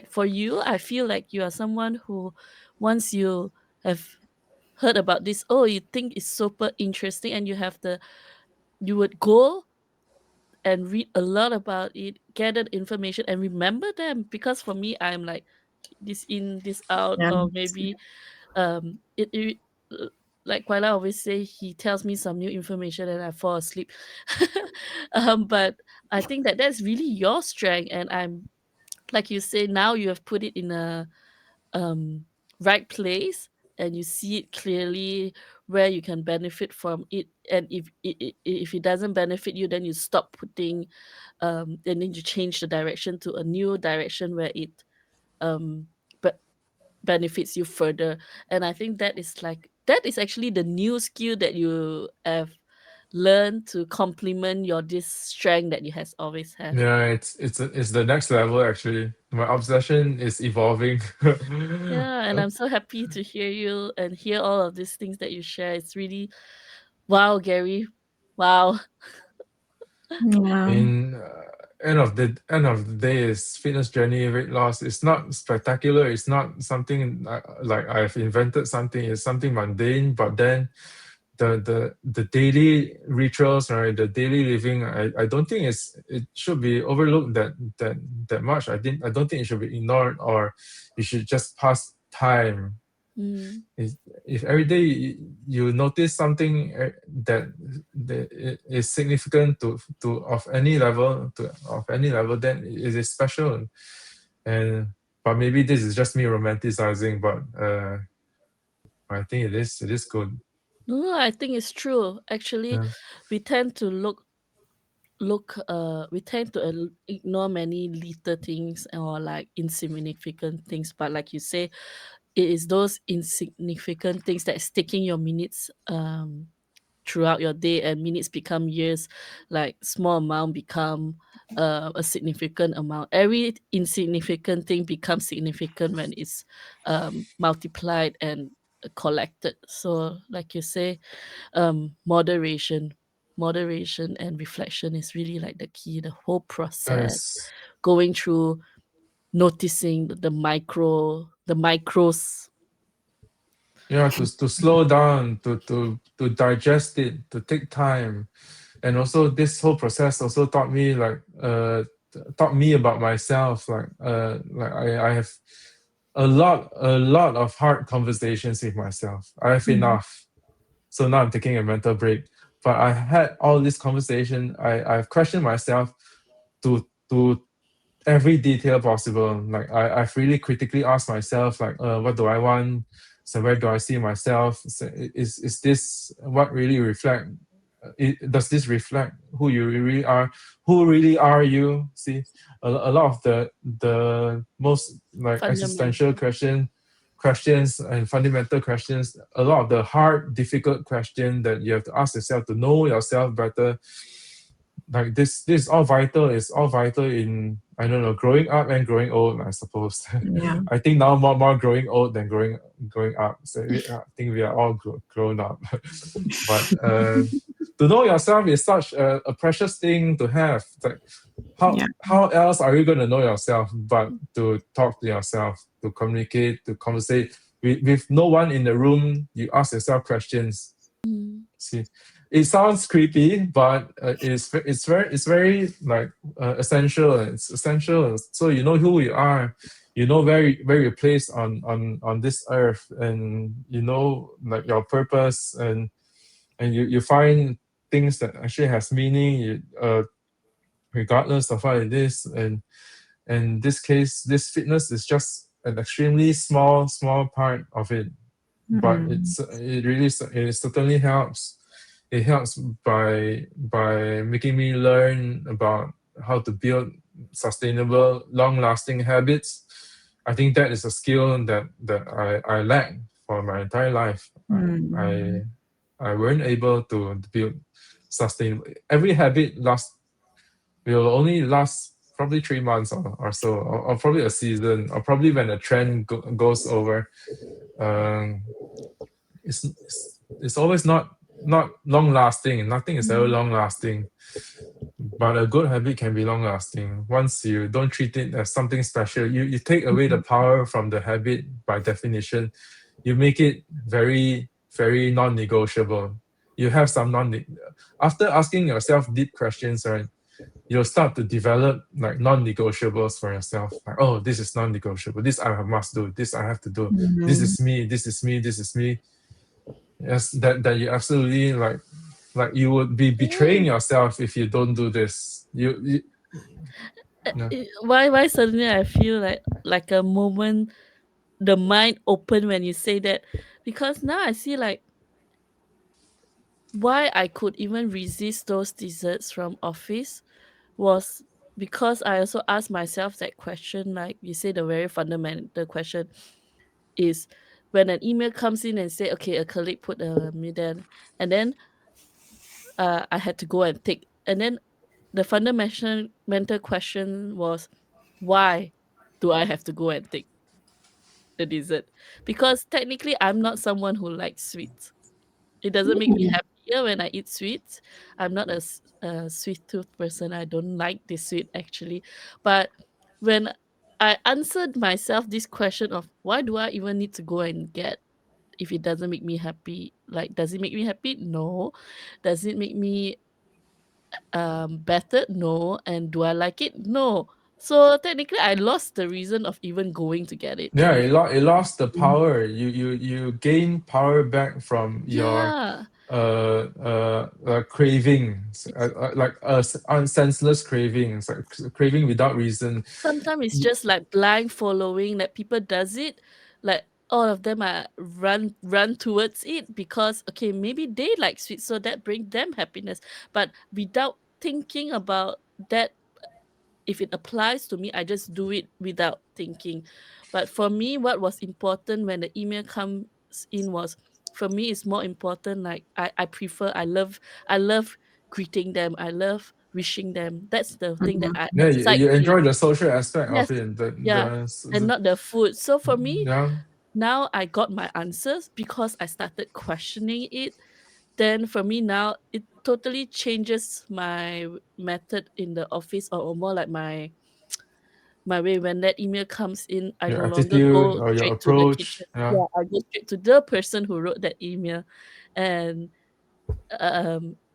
for you. I feel like you are someone who, once you have heard about this, oh, you think it's super interesting, and you would go and read a lot about it, gathered information, and remember them. Because for me, I'm like this in, this out, Yeah. or maybe it like Kuala always say, he tells me some new information and I fall asleep. But I think that that's really your strength, and I'm, like you say, now you have put it in a um right place, and you see it clearly where you can benefit from it. And if it doesn't benefit you, then you stop putting, and then you change the direction to a new direction where it um but benefits you further. And I think that is actually the new skill that you have learned to complement your this strength that you has always have. Yeah, it's the next level actually. My obsession is evolving. Yeah, and I'm so happy to hear you and hear all of these things that you share. It's really, wow, Gary. Wow. Yeah. in end of the day is fitness journey, weight loss. It's not spectacular. It's not something like I've invented something. It's something mundane. But then the daily rituals, right? The daily living. I don't think it should be overlooked that much. I don't think it should be ignored, or you should just pass time. Mm. Is if every day you notice something that is significant to of any level, then it is special. And but maybe this is just me romanticizing, but I think it is good. No, I think it's true. Actually, Yeah. we tend to we tend to ignore many little things or like insignificant things, but like you say, it is those insignificant things that sticking your minutes throughout your day, and minutes become years, like small amount become a significant amount. Every insignificant thing becomes significant when it's multiplied and collected. So like you say, moderation and reflection is really like the key, the whole process, Yes. going through, noticing the micros. Yeah, to slow down, to digest it, to take time. And also this whole process also taught me about myself. Like I have a lot of hard conversations with myself. I have Mm. enough. So now I'm taking a mental break. But I had all this conversation. I've questioned myself to every detail possible. Like I've really critically asked myself, like, what do I want? So where do I see myself? So is this what really reflect? Does this reflect who you really are? Who really are you? See, a lot of the most like existential Fundamental. questions and fundamental questions. A lot of the hard, difficult question that you have to ask yourself to know yourself better, like this is all vital. It's all vital in, I don't know, growing up and growing old, I suppose. Yeah. I think now more growing old than growing up. So I think we are all grown up. But to know yourself is such a precious thing to have. It's like Yeah. how else are you going to know yourself but to talk to yourself, to communicate, to conversate with no one in the room? You ask yourself questions. Mm. See, it sounds creepy, but it's very like essential. It's essential. So you know who you are, you know where you're placed on this earth, and you know like your purpose, and you find things that actually has meaning. Regardless of what it is, and this case, this fitness is just an extremely small part of it, but Mm. it certainly helps. It helps by making me learn about how to build sustainable, long-lasting habits. I think that is a skill that I lack for my entire life. Mm. I I weren't able to build sustainable. Every habit will only last probably 3 months or so, or probably a season, or probably when the trend goes over. Um, it's always not long lasting. Nothing is ever Mm. long lasting, but a good habit can be long lasting once you don't treat it as something special. You take away the power from the habit. By definition, you make it very non-negotiable. You have some non after asking yourself deep questions, right? You'll start to develop like non-negotiables for yourself. Like, oh, this is non-negotiable. This I must do. This I have to do. This Mm. is me. This is me. This is me. Yes, that you absolutely like you would be betraying Mm. yourself if you don't do this. Yeah. Why suddenly I feel like a moment the mind open when you say that, because now I see like why I could even resist those desserts from office was because I also asked myself that question. Like you say, the very fundamental question is, when an email comes in and say, okay, a colleague put a meeting, and then I had to go and take, and then the fundamental mental question was, why do I have to go and take the dessert? Because technically I'm not someone who likes sweets. It doesn't make me Mm. happy. earlier when I eat sweets. I'm not a sweet tooth person. I don't like the sweet actually. But when I answered myself this question of why do I even need to go and get if it doesn't make me happy? Like, does it make me happy? No. Does it make me better? No. And do I like it? No. So technically, I lost the reason of even going to get it. Yeah, it lost the power. You gain power back from your Yeah. cravings, like senseless cravings, like craving without reason. Sometimes it's Y- just like blind following that people does it, like all of them are run towards it because okay, maybe they like sweet, so that bring them happiness, but without thinking about that. If it applies to me, I just do it without thinking. But for me, what was important when the email comes in was, for me it's more important, like I prefer, I love greeting them, I love wishing them. That's the thing that Mhm. I Yeah, excite you me. enjoy the social aspect Yes, of it. yeah, and not the food. So for me, Yeah, now I got my answers because I started questioning it. Then for me now, it totally changes my method in the office, or more like my way. When that email comes in, I your no longer attitude go or your straight to the kitchen. approach. Yeah, Yeah, I go straight to the person who wrote that email, and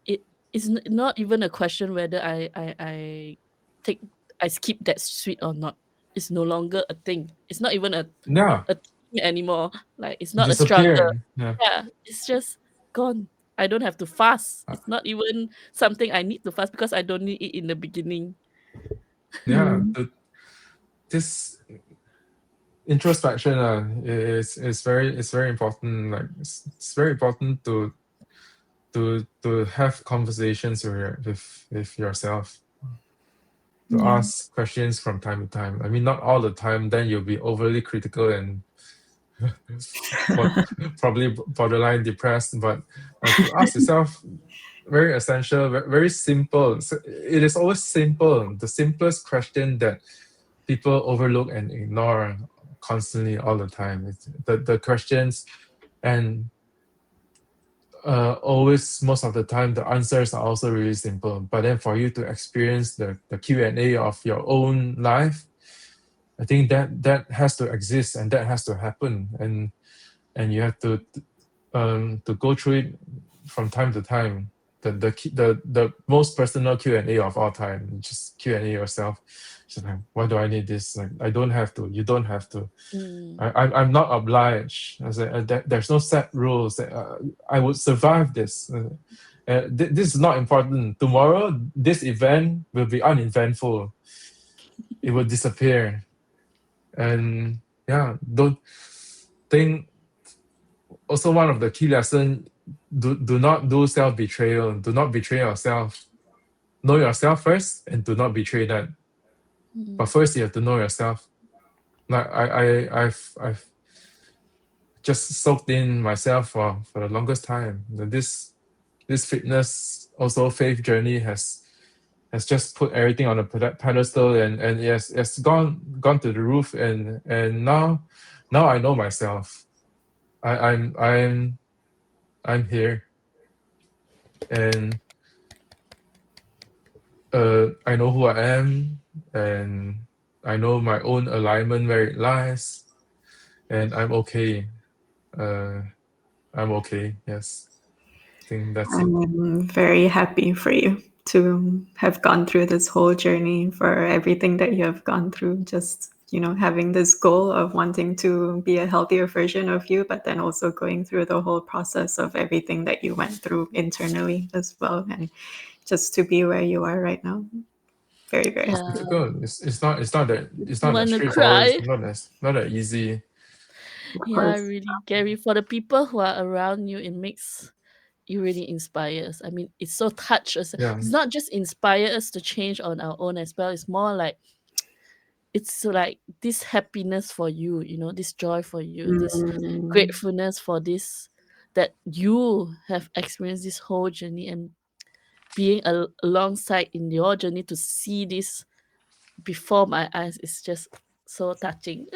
it is not even a question whether I take I skip that sweet or not. It's no longer a thing. It's not even yeah, a thing anymore. Like it's not a struggle. disappear. Yeah, Yeah, it's just gone. I don't have to fast. Uh, It's not even something I need to fast because I don't need it in the beginning. yeah. Mm. This introspection is very important. Like it's very important to have conversations with yourself, to Yeah. ask questions from time to time. I mean, not all the time. Then you'll be overly critical and but probably borderline depressed. But to ask yourself, very essential, very simple. So it is always simple. The simplest question that people overlook and ignore constantly all the time. It's the questions, and always most of the time the answers are also really simple. But then for you to experience the Q&A of your own life, I think that has to exist and that has to happen, and you have to go through it from time to time. The most personal Q&A of all time, just Q&A yourself. Just like, why do I need this? Like, I don't have to. You don't have to. Mm. I'm not obliged. I say, there's no set rules. I would survive this. This is not important. Tomorrow, this event will be uneventful. It will disappear. And yeah, don't think. Also, one of the key lessons: do not do self betrayal. Do not betray yourself. Know yourself first, and do not betray that. But Mm. first, you have to know yourself. Like I've just soaked in myself for the longest time. This fitness, also faith journey has just put everything on a pedestal, and yes, it's gone to the roof, and now I know myself. I, I'm I'm I'm here, and I know who I am, and I know my own alignment where it lies, and I'm okay. Uh, I'm okay. Yes, I think that's it. I'm very happy for you to have gone through this whole journey, for everything that you have gone through. Just, having this goal of wanting to be a healthier version of you, but then also going through the whole process of everything that you went through internally as well. And just to be where you are right now. Very, very It's Yeah, happy. difficult. It's not that wanna straightforward. It's cry. not that easy. Of Yeah, course. really, Gary. For the people who are around you, it makes you really inspire us. I mean, it's so touch us. Yeah, It's not just inspire us to change on our own as well. It's more like it's like this happiness for you, this joy for you, this Mm. gratefulness for this, that you have experienced this whole journey, and being alongside in your journey to see this before my eyes is just so touching.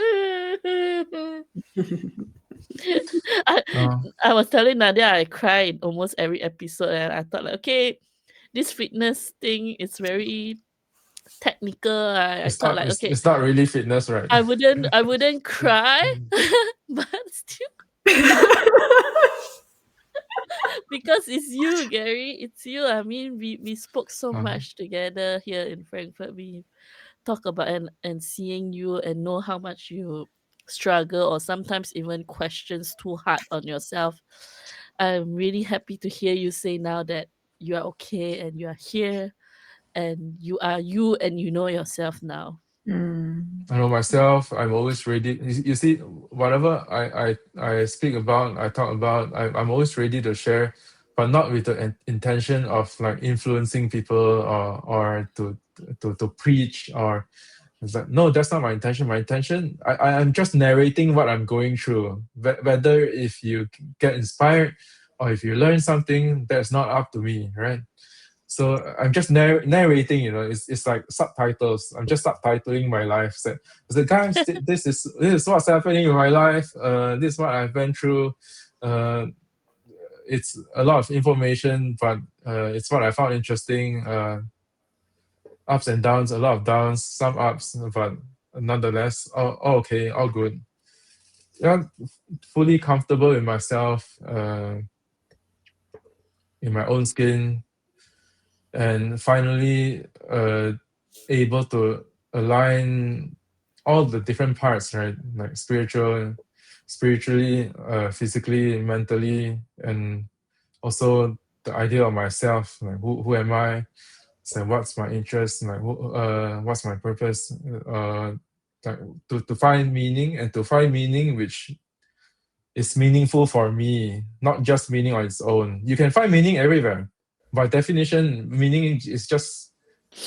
I Uh, I was telling Nadia I cry in almost every episode, and I thought like, okay, this fitness thing is very technical. I it's thought not like, it's, okay, it's not really fitness, right? I wouldn't cry, Mm. but still, because it's you, Gary. It's you. I mean, we spoke so Uh-huh. much together here in Frankfurt. We talk about and seeing you and know how much you struggle or sometimes even questions too hard on yourself. I'm really happy to hear you say now that you are okay and you are here and you are you and you know yourself now. Mm. I know myself. I'm always ready. You see, whatever I speak about, I talk about, I'm always ready to share, but not with the intention of like influencing people or to preach or it's like no, that's not my intention. My intention, I'm just narrating what I'm going through. Whether if you get inspired or if you learn something, that's not up to me, right? So I'm just narrating, it's like subtitles. I'm just subtitling my life. So guys, this is what's happening in my life. This is what I've been through. Uh, it's a lot of information, but it's what I found interesting. Ups and downs, a lot of downs, some ups, but nonetheless, all okay, all good. Yeah, fully comfortable in myself, in my own skin, and finally able to align all the different parts, right? Like spiritually, physically, mentally, and also the idea of myself, like who am I? So what's my interest? Like what's my purpose? Like to find meaning and to find meaning which is meaningful for me, not just meaning on its own. You can find meaning everywhere. By definition, meaning is just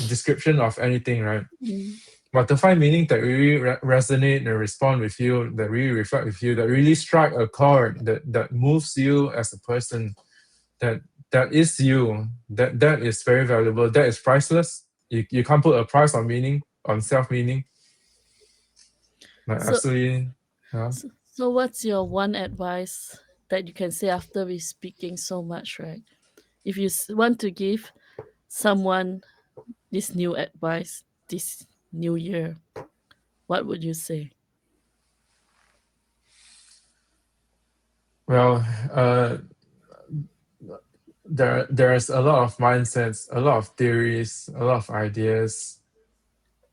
description of anything, right? Mm. But to find meaning that really resonate and respond with you, that really reflect with you, that really strike a chord, that moves you as a person, that that is you, that is very valuable. That is priceless. You can't put a price on meaning, on self meaning. Like So, absolutely, yeah. so what's your one advice that you can say after we speaking so much, right? If you want to give someone this new advice this new year, what would you say? Well, there's a lot of mindsets, a lot of theories, a lot of ideas,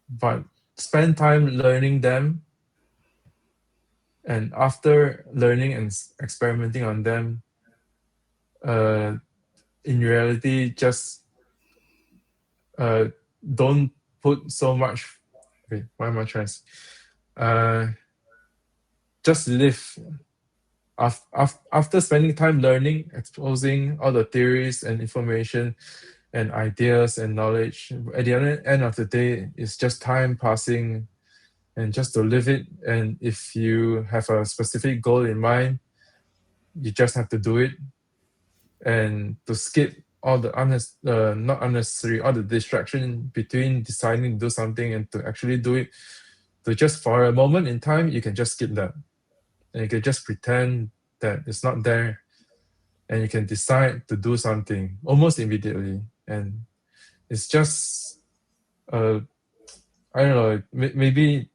but spend time learning them, and after learning and experimenting on them, uh, in reality, just uh, don't put so much. Wait, why am I trying? Uh, just live. After spending time learning, exposing all the theories and information and ideas and knowledge, at the end of the day, it's just time passing and just to live it. And if you have a specific goal in mind, you just have to do it and to skip all the not unnecessary, all the distraction between deciding to do something and to actually do it. To just for a moment in time, you can just skip that and you can just pretend that it's not there and you can decide to do something almost immediately. And it's just I don't know, maybe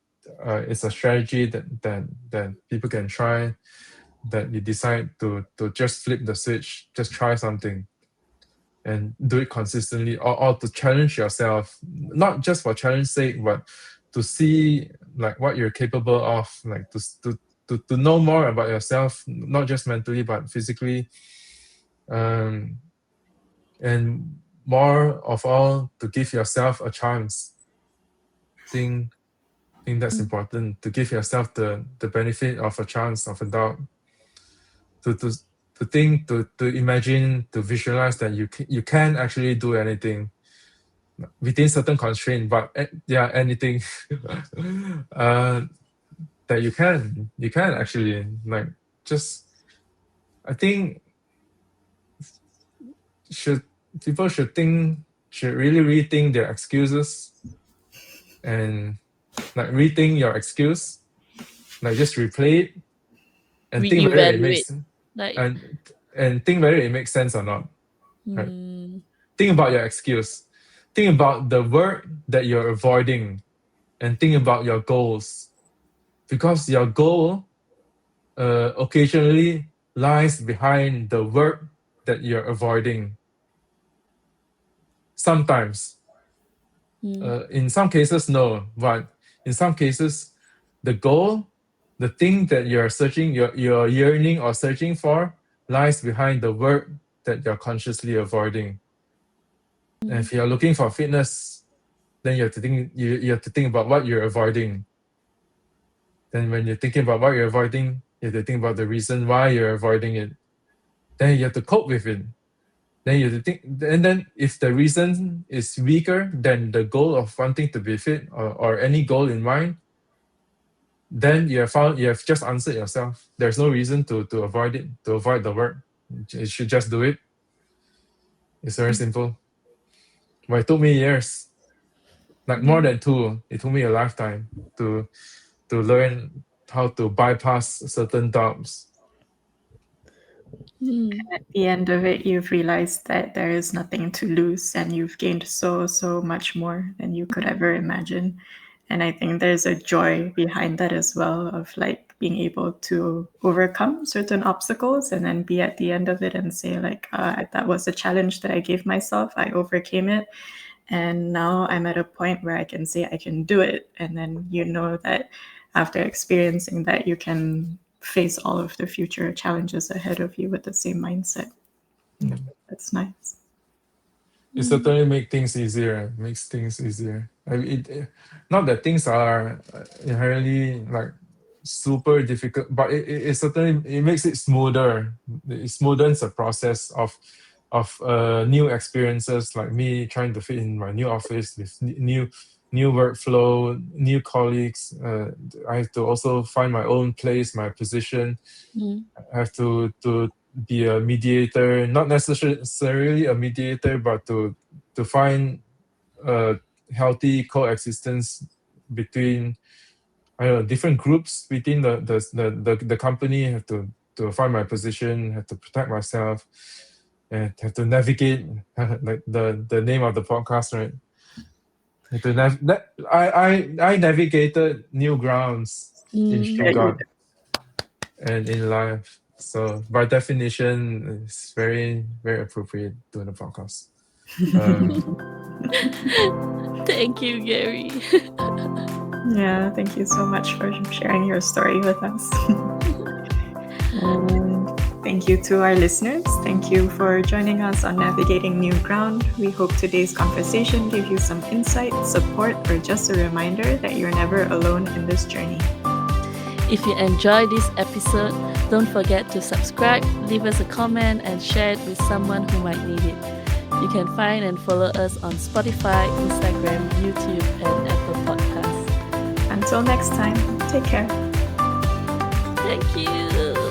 it's a strategy that people can try, that you decide to just flip the switch, just try something and do it consistently, or to challenge yourself, not just for challenge sake, but to see like what you're capable of, like to know more about yourself, not just mentally but physically, um, and more of all to give yourself a chance. Think think that's Mm. important, to give yourself the benefit of a chance of a doubt, to to to think, to imagine, to visualize that you can actually do anything within certain constraint, but yeah, anything uh, that you can actually like just. I think should people should really rethink their excuses and like rethink your excuse, like just replay it and think whether it Reevaluate. makes Like, and think whether it makes sense or not. Right? mm, Think about your excuse. Think about the word that you're avoiding, and think about your goals. Because your goal occasionally lies behind the word that you're avoiding. Sometimes, mm, in some cases, no, but in some cases, the goal, the thing that you're searching, you're yearning or searching for, lies behind the word that you're consciously avoiding. And mm, if you're looking for fitness, then you have to think about what you're avoiding. Then when you're thinking about what you're avoiding, you have to think about the reason why you're avoiding it. Then you have to cope with it. Then you have to think, and then if the reason is weaker than the goal of wanting to be fit, or any goal in mind, then you have just answered yourself. There's no reason to avoid it, to avoid the work. You should just do it. It's very simple. But it took me years, like more than two. It took me a lifetime to learn how to bypass certain doubts. mm, At the end of it, you've realized that there is nothing to lose and you've gained so much more than you could ever imagine. And I think there's a joy behind that as well, of like being able to overcome certain obstacles and then be at the end of it and say like, that was a challenge that I gave myself, I overcame it, and now I'm at a point where I can say I can do it. And then you know that after experiencing that, you can face all of the future challenges ahead of you with the same mindset. That's nice. It certainly makes things easier. I mean, not that things are inherently like super difficult, but it certainly it makes it smoother. It smoothens the process of new experiences, like me trying to fit in my new office with new workflow, new colleagues. I have to also find my own place, my position. mm, I have to be a mediator, not necessarily a mediator, but to find a healthy coexistence between, I don't know, different groups within the company. I have to find my position, have to protect myself, and have to navigate like the name of the podcast, right? Have to I navigated new grounds in mm. Yeah, you Stuttgart and in life. So by definition, it's very, very appropriate doing a podcast. Thank you, Gary. Yeah, thank you so much for sharing your story with us. And thank you to our listeners. Thank you for joining us on Navigating New Ground. We hope today's conversation gave you some insight, support, or just a reminder that you're never alone in this journey. If you enjoyed this episode, don't forget to subscribe, leave us a comment, and share it with someone who might need it. You can find and follow us on Spotify, Instagram, YouTube, and Apple Podcasts. Until next time, take care. Thank you.